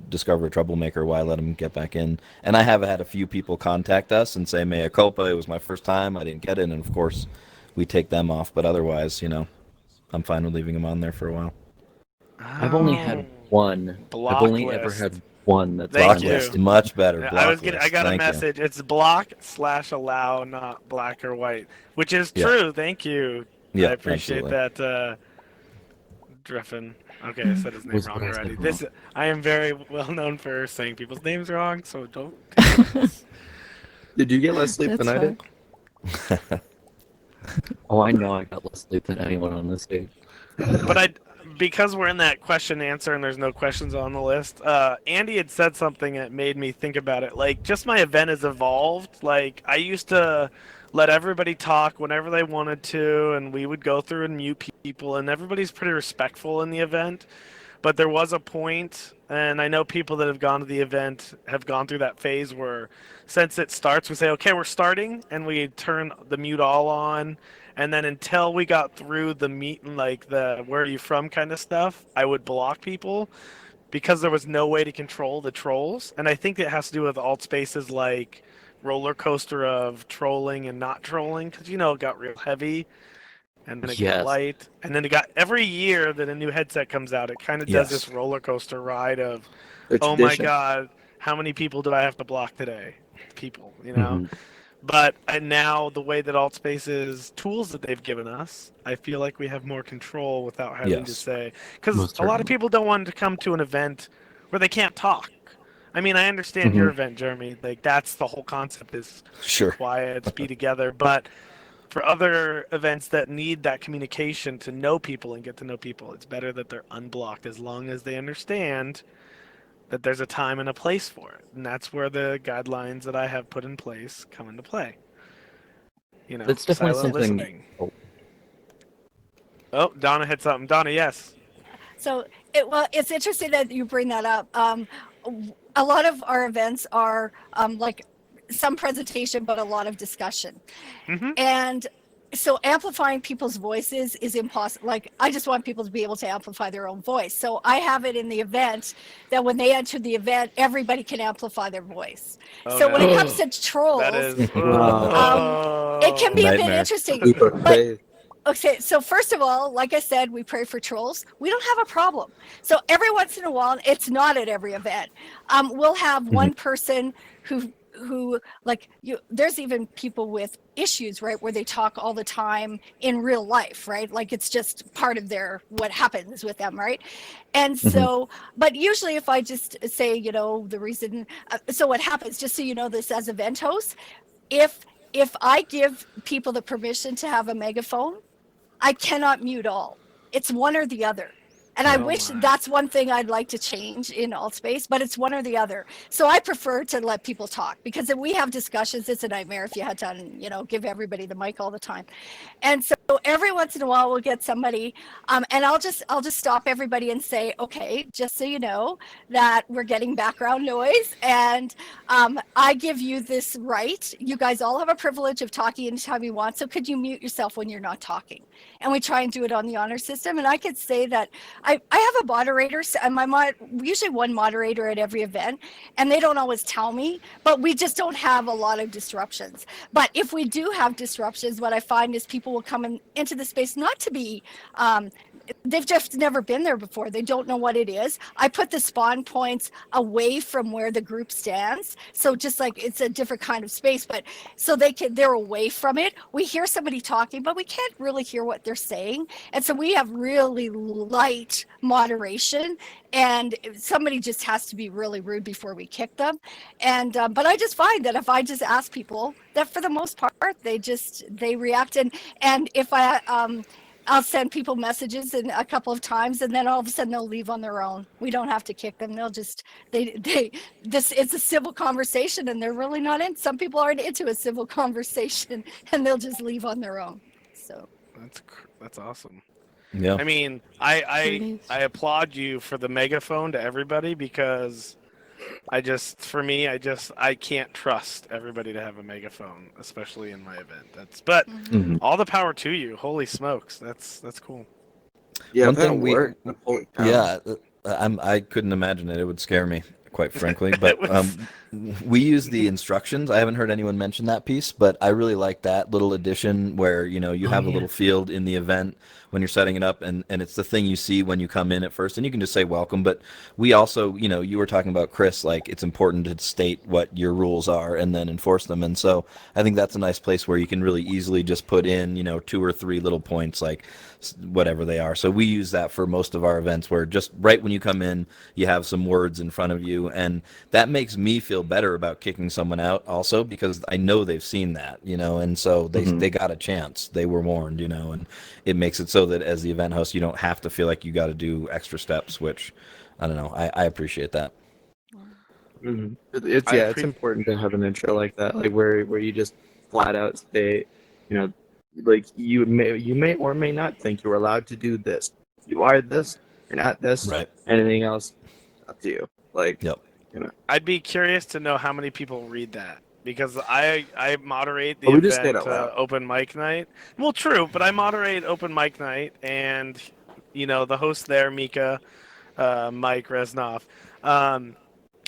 discover a troublemaker, why let them get back in? And I have had a few people contact us and say, mea culpa, it was my first time, I didn't get it. And of course, we take them off. But otherwise, I'm fine with leaving them on there for a while. I've only had one. I've only ever had one that's Thank on you. list. Much better. Yeah, Blocklist. I got a Thank you. message. It's block/allow, not black or white, which is Yeah. true. Thank you. Yeah, I appreciate absolutely. that. Driffin. Okay, I said his name Was wrong what I said already. wrong. I am very well known for saying people's names wrong, so don't take offense. Did you get less sleep That's than I fine. did? Oh, I know I got less sleep than anyone on this stage. But because we're in that question answer and there's no questions on the list, Andy had said something that made me think about it. Like, just my event has evolved. Like, I used to let everybody talk whenever they wanted to, and we would go through and mute people, and everybody's pretty respectful in the event. But there was a point, and I know people that have gone to the event have gone through that phase where, since it starts, we say, okay, we're starting, and we turn the mute all on. And then until we got through the meet and like the where are you from kind of stuff, I would block people because there was no way to control the trolls. And I think it has to do with Altspace's like roller coaster of trolling and not trolling because it got real heavy and then it got Yes. light, and then it got every year that a new headset comes out, it kind of does this Yes. roller coaster ride of, The oh my tradition. god, how many people do I have to block today? People. Hmm. But now the way that Altspace's tools that they've given us, I feel like we have more control without having to Yes. say, because Most a lot of certainly. people don't want to come to an event where they can't talk. I mean, I understand Hmm. your event, Jeremy. Like that's the whole concept is be Sure. quiet, be together, but for other events that need that communication to know people and get to know people, it's better that they're unblocked as long as they understand that there's a time and a place for it. And that's where the guidelines that I have put in place come into play. That's definitely Silent something. listening. Oh, Oh, Donna hit something. Donna, yes. So it's interesting that you bring that up. A lot of our events are like some presentation, but a lot of discussion. Mm-hmm. And so amplifying people's voices is impossible. Like I just want people to be able to amplify their own voice. So I have it in the event that when they enter the event, everybody can amplify their voice. Oh, So when it no. comes to trolls, That is. it can be a bit Nightmare. interesting. Leap of But faith. okay, so first of all, like I said, we pray for trolls. We don't have a problem. So every once in a while, it's not at every event. We'll have one person who like you. There's even people with issues, right, where they talk all the time in real life, right? Like it's just part of their what happens with them, right? And so, but usually, if I just say, the reason, so what happens, just so you know, this as event host, if I give people the permission to have a megaphone, I cannot mute all. It's one or the other. And I Oh wish my. that's one thing I'd like to change in Altspace, but it's one or the other. So I prefer to let people talk because if we have discussions, it's a nightmare if you had to, give everybody the mic all the time. And so every once in a while we'll get somebody, and I'll just stop everybody and say, okay, just so you know that we're getting background noise, and I give you this right. You guys all have a privilege of talking anytime you want. So could you mute yourself when you're not talking? And we try and do it on the honor system. And I could say that I have a moderator, and usually one moderator at every event, and they don't always tell me, but we just don't have a lot of disruptions. But if we do have disruptions, what I find is people will come into the space not to be they've just never been there before. They don't know what it is. I put the spawn points away from where the group stands. So just like it's a different kind of space, but so they're away from it. We hear somebody talking, but we can't really hear what they're saying. And so we have really light moderation, and somebody just has to be really rude before we kick them. And but I just find that if I just ask people that for the most part, they react. And if I'll send people messages in a couple of times, and then all of a sudden they'll leave on their own. We don't have to kick them. They'll just it's a civil conversation, and they're really not in. Some people aren't into a civil conversation, and they'll just leave on their own. So That's awesome. Yeah. I mean, It I is. I applaud you for the megaphone to everybody because I can't trust everybody to have a megaphone, especially in my event. But all the power to you. Holy smokes, that's cool. Yeah, One that'll thing we- work. Holy cow. Yeah, I couldn't imagine it. It would scare me quite frankly. But we use the instructions. I haven't heard anyone mention that piece, but I really like that little addition where, you have a little field in the event when you're setting it up, and it's the thing you see when you come in at first, and you can just say welcome. But we also, you were talking about, Chris, like it's important to state what your rules are and then enforce them. And so I think that's a nice place where you can really easily just put in, 2 or 3 little points, like whatever they are. So we use that for most of our events, where just right when you come in, you have some words in front of you, and that makes me feel better about kicking someone out also, because I know they've seen that, and so they got a chance. They were warned, and it makes it so that as the event host, you don't have to feel like you got to do extra steps, which I don't know. I appreciate that. Mm-hmm. It's important to have an intro like that, like where you just flat out state, like you may or may not think you're allowed to do this. You are this. You're not this. Right. Anything else, up to you. Like, Yep. I'd be curious to know how many people read that, because I moderate the we just say it event out loud. open mic night. Well, true, but I moderate open mic night, and the host there, Mika, Mike Reznov,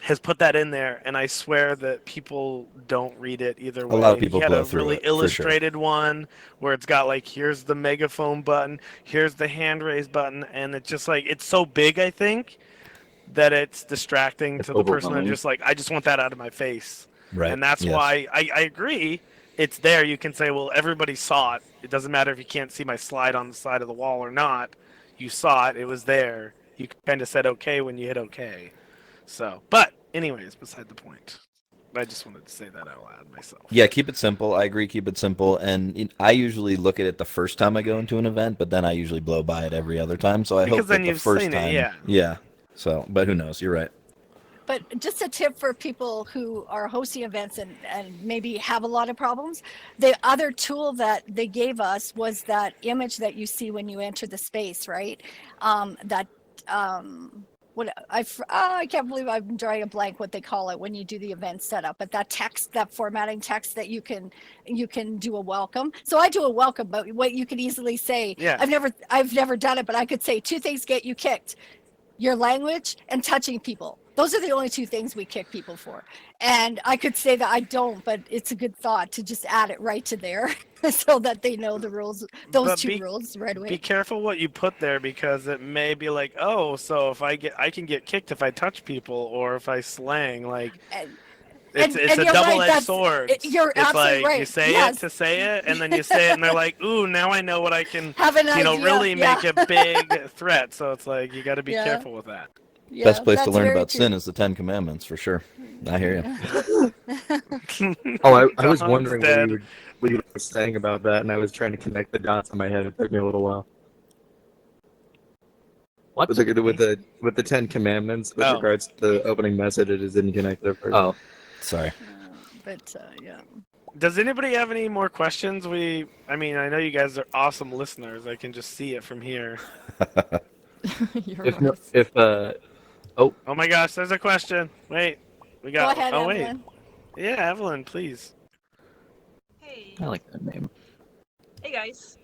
has put that in there, and I swear that people don't read it either way. A lot of people He had blow a through really it, for sure. illustrated one where it's got like, here's the megaphone button, here's the hand raise button, and it's just like, it's so big, I think, that it's distracting to the person that just like, I just want that out of my face. Right. And that's why I agree. It's there. You can say, well, everybody saw it. It doesn't matter if you can't see my slide on the side of the wall or not. You saw it. It was there. You kind of said okay when you hit okay. So, but anyways, beside the point. I just wanted to say that out loud myself. Yeah, keep it simple. I agree, keep it simple. And I usually look at it the first time I go into an event, but then I usually blow by it every other time. So I hope that the first time. Yeah. So, but who knows? You're right. But just a tip for people who are hosting events and maybe have a lot of problems. The other tool that they gave us was that image that you see when you enter the space, right? I can't believe I'm drawing a blank what they call it when you do the event setup, but that text, that formatting text that you can do a welcome. So I do a welcome, but what you can easily say, I've never done it, but I could say 2 things get you kicked: your language and touching people. Those are the only 2 things we kick people for. And I could say that I don't, but it's a good thought to just add it right to there so that they know the rules, those 2 rules right away. Be careful what you put there, because it may be like, oh, so if I can get kicked if I touch people or if I slang, like it's a double-edged sword. You're it's absolutely like right. You say it to say it, and then you say it, and they're like, "Ooh, now I know what I can." Have an idea. Really make a big threat. So it's like you got to be careful with that. Yeah, best place to learn about true. sin is the 10 Commandments, for sure. I hear you. I was wondering what you were saying about that, and I was trying to connect the dots in my head. It took me a little while. What? With the 10 Commandments, with regards to the opening message, it didn't connect there first. Oh, sorry. Yeah. Does anybody have any more questions? I know you guys are awesome listeners. I can just see it from here. Oh my gosh, there's a question. Wait, we got. Go ahead, Evelyn. Wait. Yeah, Evelyn, please. Hey. I like that name. Hey guys.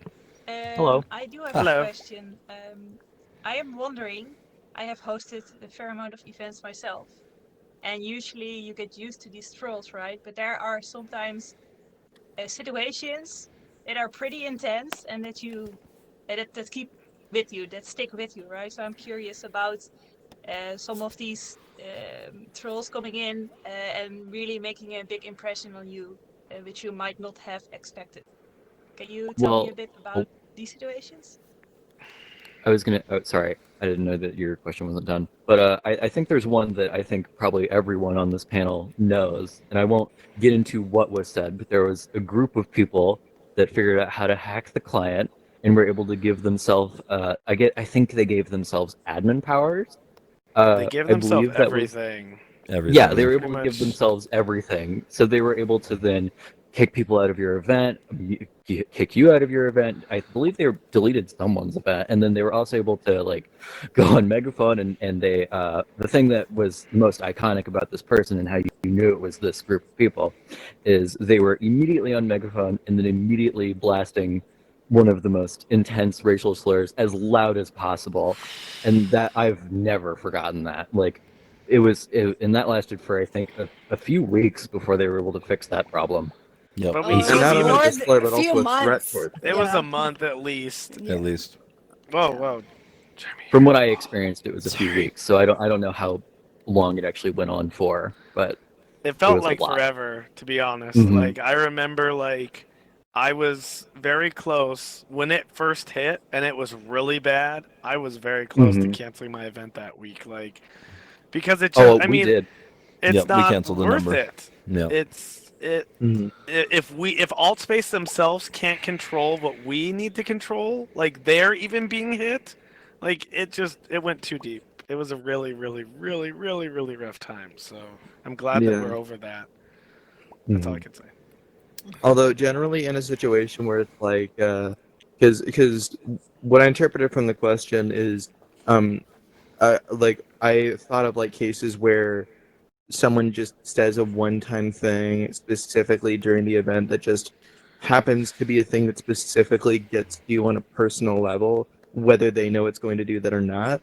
Hello. I do have Hello. a question. I am wondering. I have hosted a fair amount of events myself, and usually you get used to these trolls, right? But there are sometimes situations that are pretty intense and that keep with you, that stick with you, right? So I'm curious about some of these trolls coming in and really making a big impression on you, which you might not have expected. Can you tell me a bit about these situations? I was gonna. Oh, sorry, I didn't know that your question wasn't done. But I think there's one that I think probably everyone on this panel knows, and I won't get into what was said. But there was a group of people that figured out how to hack the client and were able to give themselves. I think they gave themselves admin powers. They give themselves everything. Yeah, they were able to give themselves everything. So they were able to then kick people out of your event, kick you out of your event. I believe they deleted someone's event, and then they were also able to like go on Megaphone and they the thing that was most iconic about this person and how you knew it was this group of people is they were immediately on Megaphone and then immediately blasting one of the most intense racial slurs as loud as possible, and that I've never forgotten that. Like and that lasted for I think a few weeks before they were able to fix that problem. Yep. But Oh, we it And still was not only more display, a but few also a threat months. towards it was Yeah. a month at least. Yeah. At least. Whoa, Yeah. whoa, Jeremy. From what I experienced, it was a few Sorry. weeks. So I don't know how long it actually went on for, but It it felt was a like lot. forever, to be honest. Mhm. Like I remember, like I was very close when it first hit, and it was really bad. I was very close to Mhm. canceling my event that week, like because it Oh, just. I we mean, did. it's Yep. We not canceled a worth number. it. Yep. It's it. Mhm. If Altspace themselves can't control what we need to control, like they're even being hit, like it went too deep. It was a really, really, really, really, really rough time. So I'm glad that Yeah. we're over that. That's all I Mhm. can say. Although generally in a situation where it's like, because what I interpreted from the question is, um, like I thought of like cases where someone just says a one-time thing specifically during the event that just happens to be a thing that specifically gets you on a personal level, whether they know it's going to do that or not.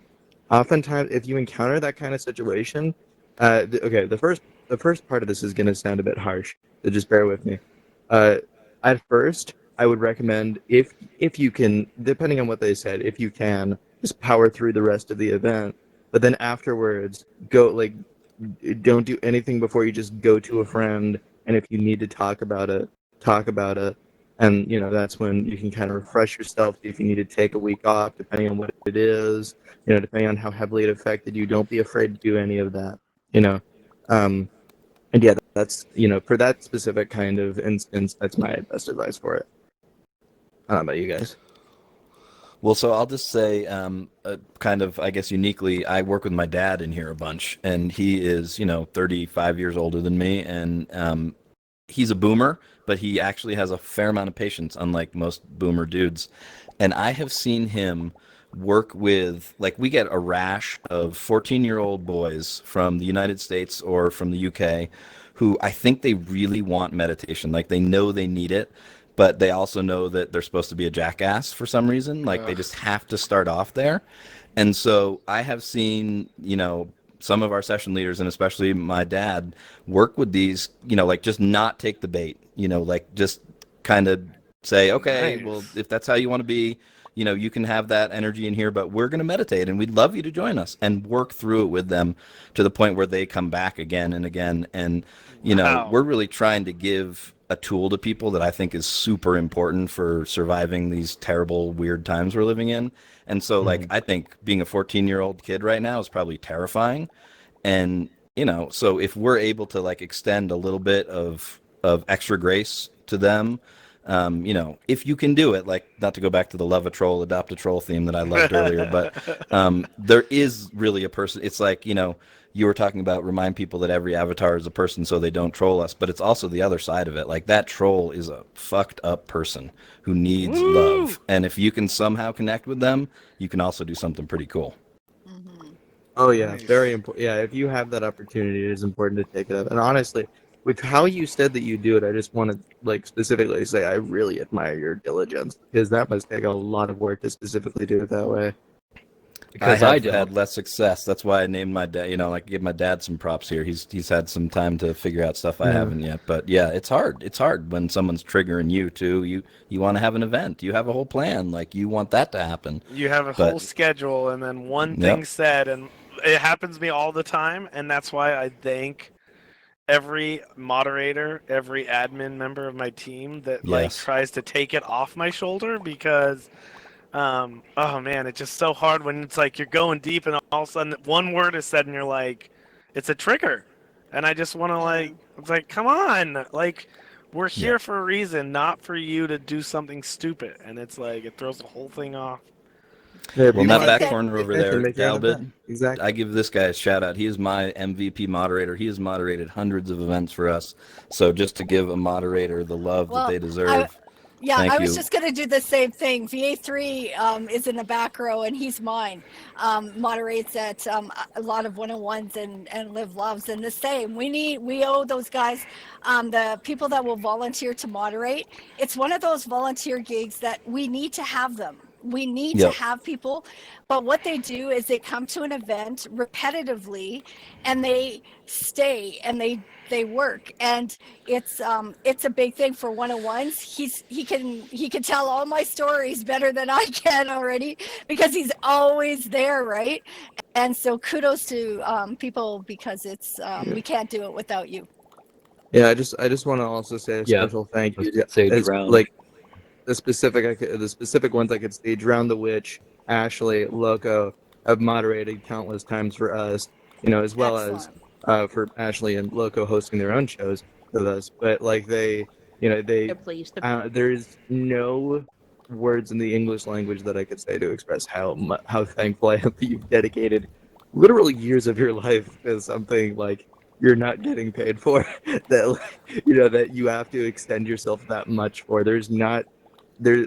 Oftentimes, if you encounter that kind of situation, okay, the first part of this is going to sound a bit harsh, so just bear with me. Uh, at first, I would recommend if you can, depending on what they said, if you can, just power through the rest of the event. But then afterwards, go like don't do anything before you just go to a friend, and if you need to talk about it, talk about it. And that's when you can kind of refresh yourself, see if you need to take a week off depending on what it is, depending on how heavily it affected you. Don't be afraid to do any of that, you know um and yeah, that's for that specific kind of instance, that's my best advice for it. I don't know about you guys. Well, so I'll just say, kind of, I guess, uniquely, I work with my dad in here a bunch, and he is, 35 years older than me, and he's a boomer, but he actually has a fair amount of patience, unlike most boomer dudes. And I have seen him work with, like, we get a rash of 14-year-old boys from the United States or from the UK who I think they really want meditation. Like, they know they need it, but they also know that they're supposed to be a jackass for some reason. Like, they Ugh. just have to start off there. And so I have seen, some of our session leaders and especially my dad work with these, like just not take the bait, like just kind of say, okay, well, Nice. if that's how you want to be, you can have that energy in here, but we're going to meditate and we'd love you to join us and work through it with them to the point where they come back again and again. And, Wow. we're really trying to give a tool to people that I think is super important for surviving these terrible, weird times we're living in. And so, like, Mhm. I think being a 14-year-old kid right now is probably terrifying. And, so if we're able to like extend a little bit of extra grace to them, if you can do it, like not to go back to the love a troll, adopt a troll theme that I loved earlier, but there is really a person. It's like, you were talking about remind people that every avatar is a person so they don't troll us, but it's also the other side of it. Like that troll is a fucked up person who needs Woo! love. And if you can somehow connect with them, you can also do something pretty cool. Mhm. Oh yeah, very Nice. important. Yeah, if you have that opportunity, it is important to take it up. And honestly, with how you said that you do it, I just want to like specifically say I really admire your diligence, because that must take a lot of work to specifically do it that way. I Because I have don't. had less success. That's why I named my dad. Like give my dad some props here. He's had some time to figure out stuff I Yeah. haven't yet. But yeah, it's hard. It's hard when someone's triggering you too. You want to have an event. You have a whole plan. Like you want that to happen. You have a But whole schedule, and then one thing yep, said, and it happens to me all the time, and that's why I thank every moderator, every admin member of my team that like yes, tries to take it off my shoulder because oh man, it's just so hard when it's like you're going deep and all of a sudden one word is said and you're like, it's a trigger. And I just want to Yeah. like, it's like, come on, like we're yeah. here for a reason, not for you to do something stupid. And it's like it throws the whole thing off. Yeah, if Well, you in I that want think back to that corner over connect and there, make your own event. Dalbid, I Exactly. give this guy a shout out. He is my MVP moderator. He has moderated hundreds of events for us. So just to give a moderator the love that well, they I deserve, yeah, I thank was you. just gonna do the same thing. VA3 is in the back row, and he's mine. Moderates at a lot of one-on-ones and live loves, and the same. We owe those guys, the people that will volunteer to moderate. It's one of those volunteer gigs that we need to have them. We need to Yep. have people, but what they do is they come to an event repetitively, and they stay and they work, and it's a big thing for one-on-ones. He can tell all my stories better than I can already because he's always there, right? And so kudos to people, because it's we can't do it without you. Yeah, I just want to also say a Yeah. special thank I was you. gonna say As, drown. like the specific ones I could see, Drown the Witch, Ashley, Loco have moderated countless times for us, as well as Excellent. for Ashley and Loco hosting their own shows with us. But like they Please. there's no words in the English language that I could say to express how thankful I am that you've dedicated literally years of your life to something like you're not getting paid for that that you have to extend yourself that much for. There's not an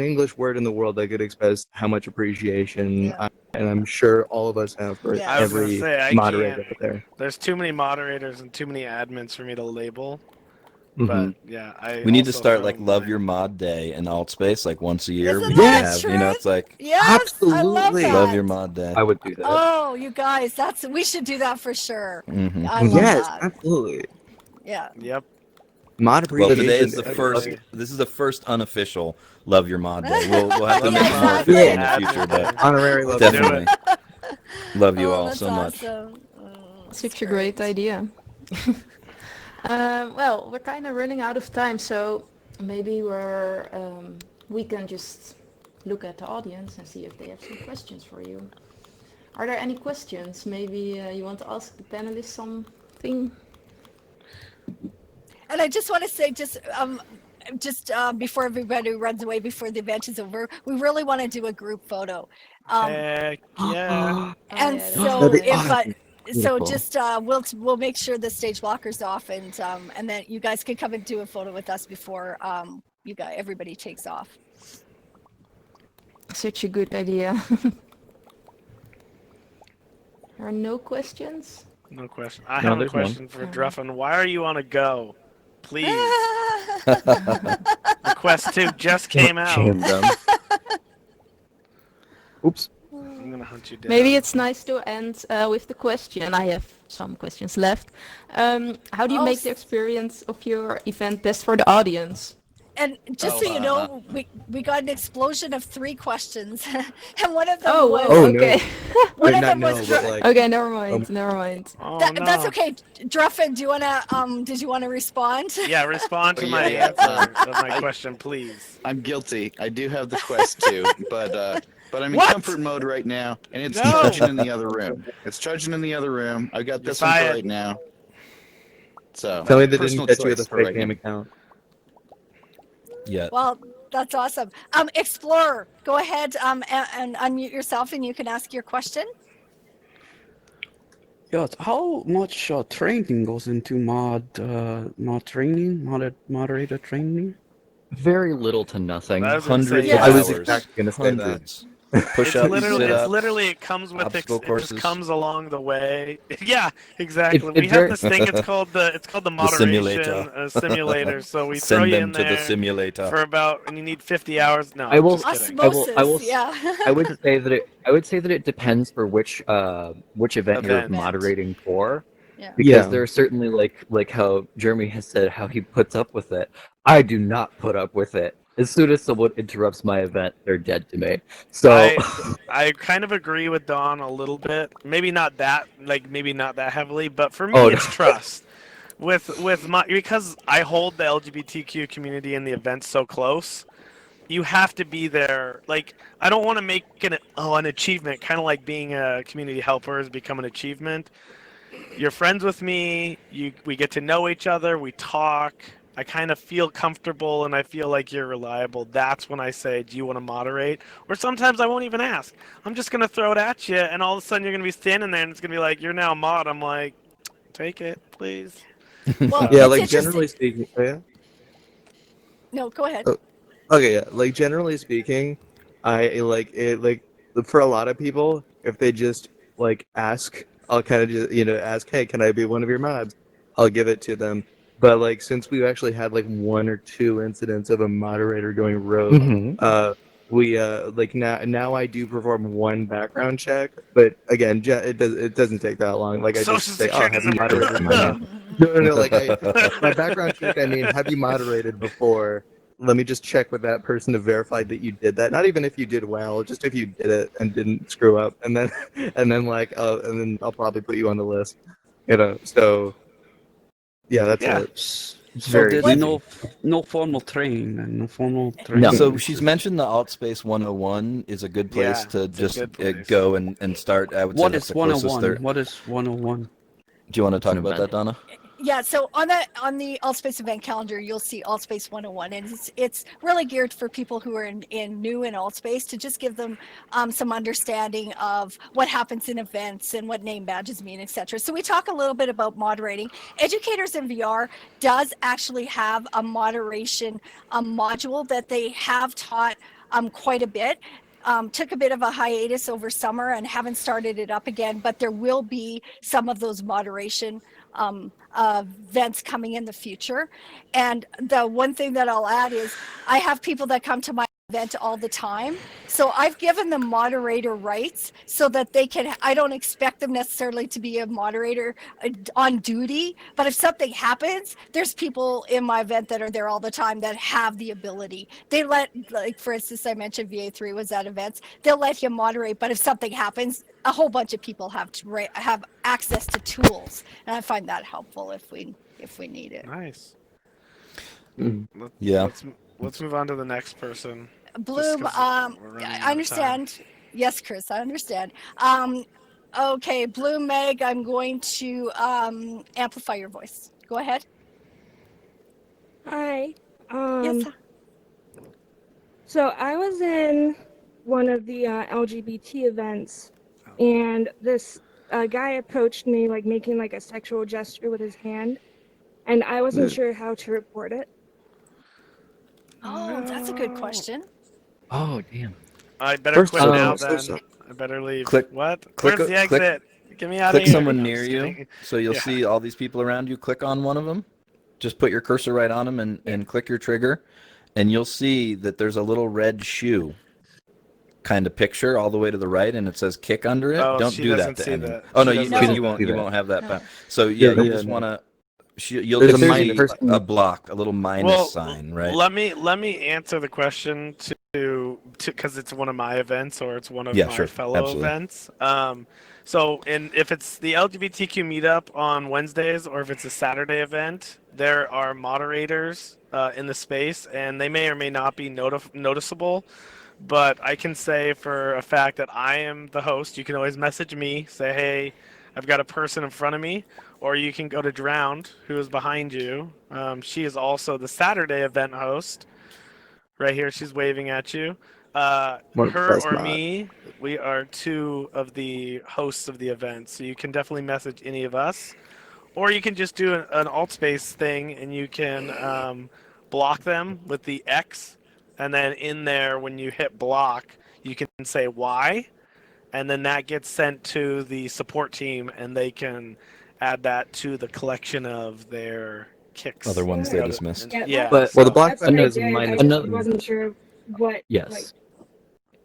English word in the world that could express how much appreciation Yeah. and I'm sure all of us have for I was gonna Yes. every say I moderator can't. out there. There's too many moderators and too many admins for me to label. Mhm. But yeah, I We need to also start like found Love my- Your Mod Day in Altspace, like once a year. Isn't We that have, true? it's like Yes, I love Absolutely. that. Love Your Mod Day. I would do that. Oh, you guys, we should do that for sure. Mhm. I love Yes, that. absolutely. Yeah. Yep. Mod Well, appreciation. today is the Every first. day. This is the first unofficial Love Your Mod Day. We'll have to Love make Your it more Mod official Day. in the future, but Honorary love. Let's do definitely love you all that's so much. awesome. Oh, that's Such a great idea. Well, we're kind of running out of time, so maybe we can just look at the audience and see if they have some questions for you. Are there any questions? Maybe you want to ask the panelists something? And I just want to say, before everybody runs away, before the event is over, we really want to do a group photo. Heck yeah. And yeah, so That'd be if awesome. so Beautiful. just we'll make sure the stage blockers off, and then you guys can come and do a photo with us before everybody takes off. Such a good idea. There are no questions? No question. I No, have a there's one. question for Druffin. Why are you on a go? Please. The Quest 2 just came out. Shame them. Oops. I'm gonna hunt you down. Maybe it's nice to end with the question. I have some questions left. How do you make the experience of your event best for the audience? And just so you know, we got an explosion of 3 questions, and one of them was okay. one of them was okay. Never mind. Oh, That's okay. Druffin, did you want to respond? Yeah, respond to my Yeah, answer of my question, please. I'm guilty. I do have the Quest 2, but I'm in What? comfort mode right now, and it's No. charging in the other room. It's charging in the other room. I got this one for fired. right now. So Tell me they personal didn't get you with a choice for fake right name now. account. Yeah. Well, that's awesome. Explorer, go ahead and unmute yourself, and you can ask your question. Yes. How much training goes into moderator training? Very little to nothing. I was gonna Hundreds say, of I was hours. exactly gonna say that. Hundreds. It's Push-ups, literally, sit-ups. it comes with obstacle it courses. just comes along the way. Yeah, exactly. It We very- have this thing. It's called the moderation simulator. simulator. So we throw Send you them in to the there simulator. for about, and you need 50 hours. No, I will- just kidding. Osmosis, yeah. I would say that it depends for which event you're Event. moderating for. Yeah. Because Yeah. there are certainly like how Jeremy has said how he puts up with it. I do not put up with it. As soon as someone interrupts my event, they're dead to me. So I kind of agree with Don a little bit. Maybe not that heavily, but for me Oh, it's trust. With my, because I hold the LGBTQ community and the event so close, you have to be there. Like, I don't want to make an achievement, kind of like being a community helper has become an achievement. You're friends with me, we get to know each other, we talk. I kind of feel comfortable and I feel like you're reliable. That's when I say, do you want to moderate? Or sometimes I won't even ask. I'm just going to throw it at you, and all of a sudden you're going to be standing there and it's going to be like, you're now a mod. I'm like, take it, please. Well, Yeah, it's like interesting- generally speaking. Oh, yeah? No, go ahead. Okay, yeah. Like generally speaking, I like it. Like for a lot of people, if they just like ask, I'll kind of just ask, hey, can I be one of your mods? I'll give it to them. but like since we've actually had like one or two incidents of a moderator going rogue, Mhm. we like now I do perform one background check, but again, it doesn't take that long. Like I Social just say, oh, security have you number. moderated? No, like my background check. I mean, have you moderated before? Let me just check with that person to verify that you did that. Not even if you did well, just if you did it and didn't screw up, and then and then I'll probably put you on the list. So yeah, that's Yeah. it. It's So very there's easy. no formal training and no formal No. training. So It's she's just- mentioned the Altspace 101 is a good place Yeah, to it's a just good place. go and start. I would say What that's is the closest 101? there. What is 101? Do you want to It's an talk about that, event. Donna? Yeah, so on the Altspace event calendar, you'll see Altspace 101, and it's really geared for people who are in new in Altspace to just give them some understanding of what happens in events and what name badges mean, etc. So we talk a little bit about moderating. Educators in VR does actually have a moderation module that they have taught quite a bit. Took a bit of a hiatus over summer and haven't started it up again, but there will be some of those moderation events coming in the future. And the one thing that I'll add is I have people that come to my event all the time. So I've given them moderator rights so that they can, I don't expect them necessarily to be a moderator on duty, but if something happens, there's people in my event that are there all the time that have the ability. They let, like, for instance, I mentioned VA3 was at events, they'll let him moderate, but if something happens, a whole bunch of people have to have access to tools. And I find that helpful if we need it. Nice. Mm. Yeah. Let's move on to the next person. Bloom, I understand. Yes, Chris, I understand. Okay, Bloom, Meg, I'm going to amplify your voice. Go ahead. Hi. Yes. So I was in one of the LGBT events, and this guy approached me, like making like a sexual gesture with his hand, and I wasn't sure how to report it. Oh, that's a good question. Oh, damn. I better First, quit now so then. sorry. I better leave. Click- What? click Where's the a- click- exit? Get me out Click of here. someone No, near just you, kidding. so you'll Yeah. see all these people around you. Click on one of them. Just put your cursor right on them and click your trigger, and you'll see that there's a little red shoe kind of picture all the way to the right, and it says kick under it. Oh, Don't she do doesn't that to see anyone. that. Oh She no, doesn't see you won't. that. You won't have that. No. So yeah, Yeah, you just no. want to. You'll There's just a see minus a block, a little minus sign, right? Let me answer the question to because it's one of my events or it's one of Yeah, my sure. fellow Absolutely. events. So if it's the LGBTQ meetup on Wednesdays or if it's a Saturday event, there are moderators in the space, and they may or may not be noticeable. But I can say for a fact that I am the host. You can always message me, say, hey, I've got a person in front of me, or you can go to Drowned, who is behind you. She is also the Saturday event host. Right here, she's waving at you. One of the Her best or mods. me, we are two of the hosts of the event, so you can definitely message any of us. Or you can just do an Altspace thing, and you can block them with the X, and then in there, when you hit block, you can say why, and then that gets sent to the support team, and they can add that to the collection of their kicks. Other ones they Yeah. dismissed. Yeah. But Well, the So, block That's what I button did. I another- just wasn't sure what. Yes.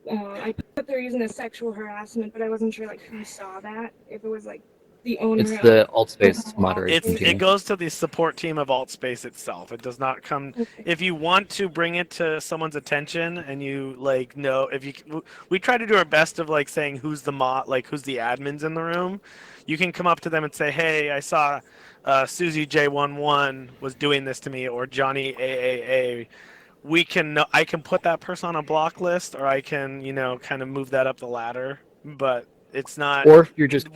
I thought they were using a sexual harassment, but I wasn't sure like who saw that. If it was like the owner. It's the of Altspace moderation it team. goes to the support team of Altspace itself. It does not come. Okay. If you want to bring it to someone's attention and you like know, if you, we try to do our best of like saying who's the who's the admins in the room. You can come up to them and say, hey, I saw Susie J11 was doing this to me, or Johnny AAA. I can put that person on a block list, or I can kind of move that up the ladder. But it's not. Or if you're just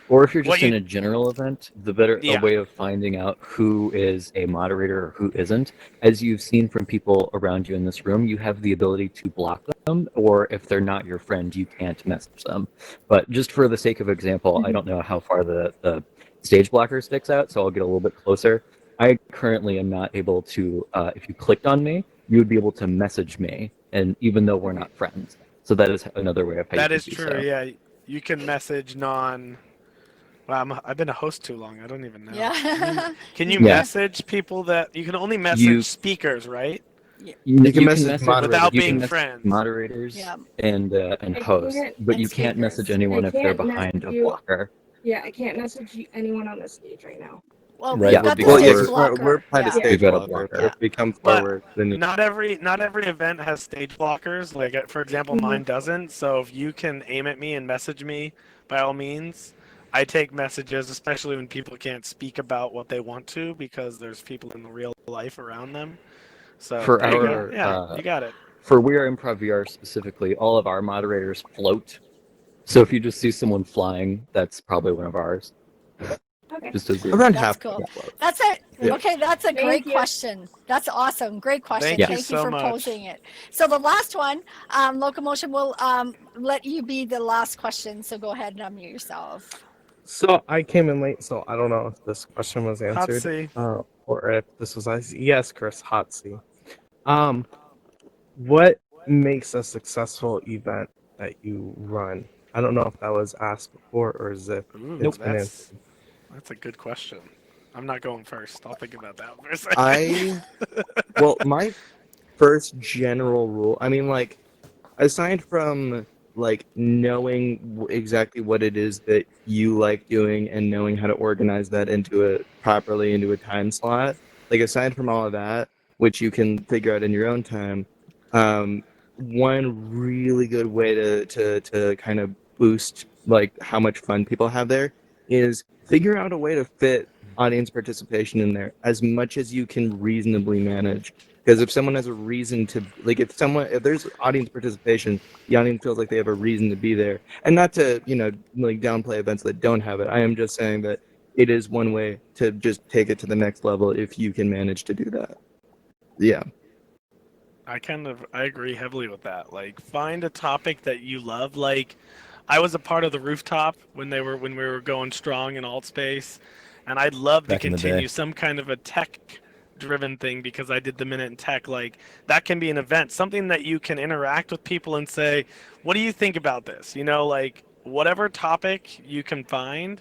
What in you- a general event, the better a Yeah. way of finding out who is a moderator or who isn't, as you've seen from people around you in this room, you have the ability to block them, or if they're not your friend, you can't message them. But just for the sake of example, I don't know how far the stage blocker sticks out, so I'll get a little bit closer. I currently am not able to, if you clicked on me, you would be able to message me, and even though we're not friends. So that is another way of how That you is can do true. so. Yeah, you can message Well, I've been a host too long. I don't even know. Yeah. Can you Yeah. message people that you can only You message speakers, right? You can you can message message moderators. Without you can being message friends. moderators Yeah. and I hosts, can't, but And you can't message speakers. anyone I if they're can't behind message a you. blocker. Yeah, I can't message anyone on the stage right now. Well, Right. we've Yeah, got the Well, because yeah, stage because we're blocker. behind a Yeah. stage we've got a blocker. So blocker. if we come But forward, then not every event has stage blockers. Like for example, Mhm. mine doesn't. So if you can aim at me and message me, by all means. I take messages, especially when people can't speak about what they want to because there's people in the real life around them. So For there you go. our Yeah, you got it. for We Are Improv VR specifically, all of our moderators float. So if you just see someone flying, that's probably one of ours. Okay. Just as around That's half cool. float. That's it. Yeah. Okay, that's a great Thank you. question. That's awesome. Great question. Thank you Thank you so for much. posing it. So the last one, Locomotion will let you be the last question. So go ahead and unmute yourself. So I came in late, so I don't know if this question was answered, Hotsy. or if this was yes, Chris Hotsy. What makes a successful event that you run? I don't know if that was asked before or as if Ooh, it's been that's answered. that's a good question. I'm not going first. I'll think about that for a second. Well, my first general rule, I mean, like, aside from like knowing exactly what it is that you like doing and knowing how to organize that into a time slot, like aside from all of that, which you can figure out in your own time, um, one really good way to kind of boost like how much fun people have there is figure out a way to fit audience participation in there as much as you can reasonably manage. Because if someone has a reason to, like, if there's audience participation, the audience feels like they have a reason to be there. And not to, like downplay events that don't have it. I am just saying that it is one way to just take it to the next level if you can manage to do that. Yeah. I agree heavily with that. Like find a topic that you love. Like I was a part of the rooftop when we were going strong in Altspace, and I'd love to Back in the day. continue some kind of a tech driven thing because I did the minute in tech. Like that can be an event, something that you can interact with people and say, "What do you think about this?" Like whatever topic you can find.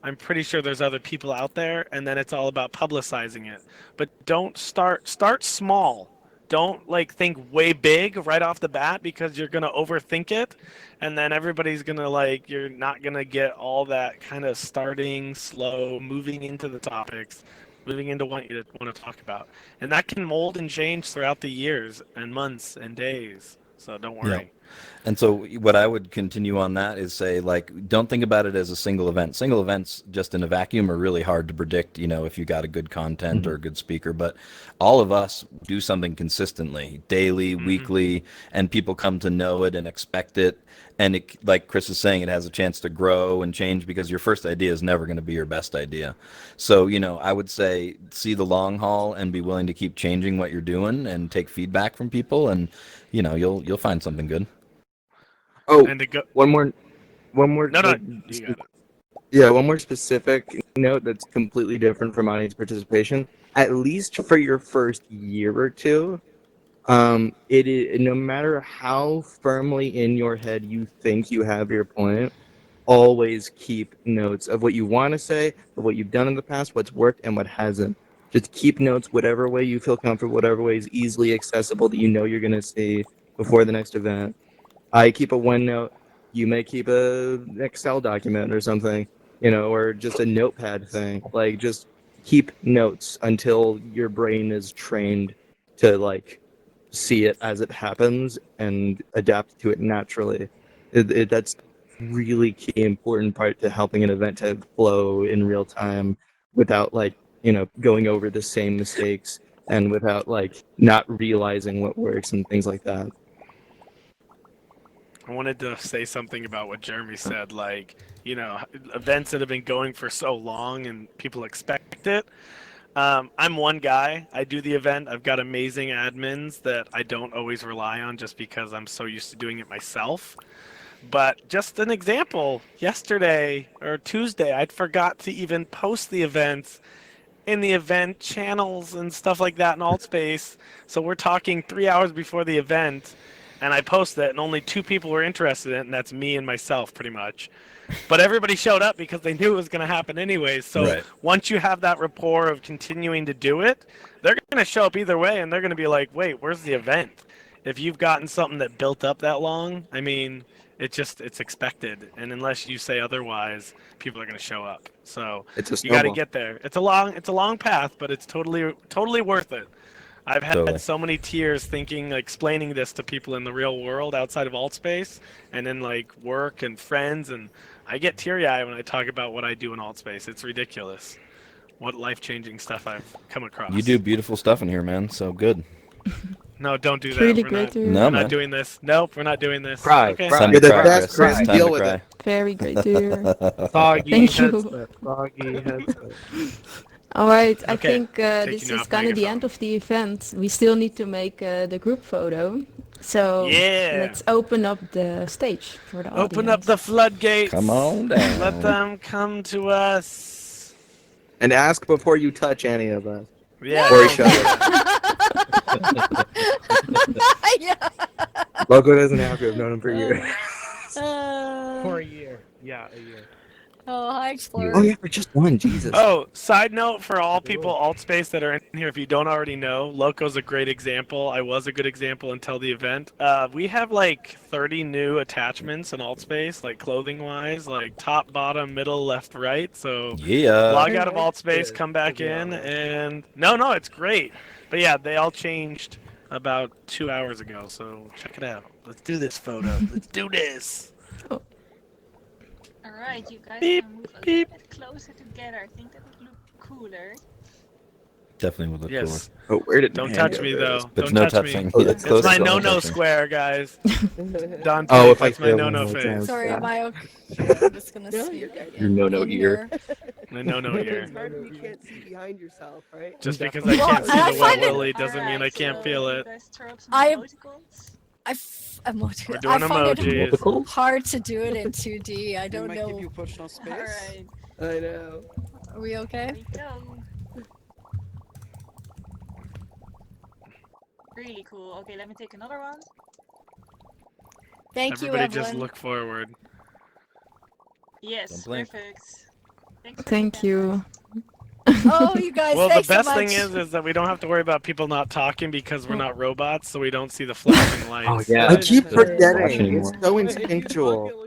I'm pretty sure there's other people out there, and then it's all about publicizing it. But don't start small. Don't like think way big right off the bat because you're gonna overthink it, and then everybody's gonna like you're not gonna get all that kind of starting slow, moving into the topics, moving into what you want to talk about, and that can mold and change throughout the years and months and days. So don't Yeah. worry. And so what I would continue on that is say, like, don't think about it as a single event. Single events just in a vacuum are really hard to predict, if you got a good content or a good speaker. But all of us do something consistently, daily, weekly, and people come to know it and expect it. And it, like Chris is saying, it has a chance to grow and change because your first idea is never going to be your best idea. So, I would say see the long haul and be willing to keep changing what you're doing and take feedback from people, and you'll find something good. Oh, And to go, one more, no, like, you got it. yeah, one more specific note that's completely different from audience participation. At least for your first year or two, it is no matter how firmly in your head you think you have your point, always keep notes of what you want to say, of what you've done in the past, what's worked and what hasn't. Just keep notes whatever way you feel comfortable, whatever way is easily accessible that you know you're going to see before the next event. I keep a OneNote. You may keep an Excel document or something, or just a notepad thing. Like, just keep notes until your brain is trained to like see it as it happens and adapt to it naturally. That's really key important part to helping an event to flow in real time without like going over the same mistakes and without like not realizing what works and things like that. I wanted to say something about what Jeremy said, like, events that have been going for so long and people expect it. I'm one guy. I do the event. I've got amazing admins that I don't always rely on just because I'm so used to doing it myself. But just an example, yesterday or Tuesday, I'd forgot to even post the events in the event channels and stuff like that in Altspace. So we're talking 3 hours before the event, and I post that, and only two people were interested in it, and that's me and myself, pretty much. But everybody showed up because they knew it was going to happen anyways. So Right. once you have that rapport of continuing to do it, they're going to show up either way, and they're going to be like, wait, where's the event? If you've gotten something that built up that long, I mean, it's expected. And unless you say otherwise, people are going to show up. So It's a you got to snowball. get there. It's a long path, but it's totally worth it. I've had Totally. so many tears explaining this to people in the real world outside of AltSpace and in like work and friends, and I get teary-eyed when I talk about what I do in AltSpace. It's ridiculous what life-changing stuff I've come across. You do beautiful stuff in here, man. So good. No, don't do It's that. really We're great not, to hear. No, we're man. not doing this. Nope, we're not doing this. Cry, Okay. cry. Time You're to the cry, best, Chris. Chris. Time Deal to with cry. it. Very great to hear. Soggy Thank you. headset. Soggy headset. All right, I Okay, think taking this you is off kind of the microphone. end of the event. We still need to make the group photo. So Yeah. let's open up the stage for the audience. Open up the floodgates. Come on down. Let them come to us. And ask before you touch any of us. Yeah. Or don't each do other. that. Yeah. Loco doesn't have to have known him for years. For a year. Yeah, a year. Oh, hi, Explorer. Oh yeah, for just one. Jesus. Oh, side note for all people AltSpace that are in here, if you don't already know, Loco's a great example. I was a good example until the event. We have like 30 new attachments in AltSpace, like clothing-wise, like top, bottom, middle, left, right. So Yeah. log out of I like AltSpace, this, come back to be in, honest. and no, it's great. But yeah, they all changed about 2 hours ago, so check it out. Let's do this photo. Let's do this. Alright, you guys Beep, can move a beep. little bit closer together. I think that would look cooler. Definitely would look Yes. Oh, where did Don't my touch hand me go? though. But Don't no touch touching. me. Oh, that's It's close. my to no-no touching. square, guys. Dante, Oh, if I that's my fail no-no one more face. time. Sorry, Yeah. am I okay? I'm just gonna No, see. you're good. Your no-no in ear. here. My no-no ear. It's hard when you can't see behind yourself, right? Just because I Well, can't see and I the find wet it- willy doesn't mean I Alright, can't so feel you it. guys throw up some I- emoticons. We're I doing find it emojis. Multiple? hard to do it in 2D. I They don't might give know. you personal space. Alright, I know. Are we here okay? we go. Really cool. Okay, let me take another one. Thank you, Everybody Evelyn. just look forward. Yes, Don't blink. perfect. Thanks for the Thank camera. you. Oh, you guys, Well, the thanks best so much. thing is that we don't have to worry about people not talking because we're not robots, so we don't see the flashing lights. Oh yeah. I keep Doesn't flash forgetting. anymore. It's so instinctual.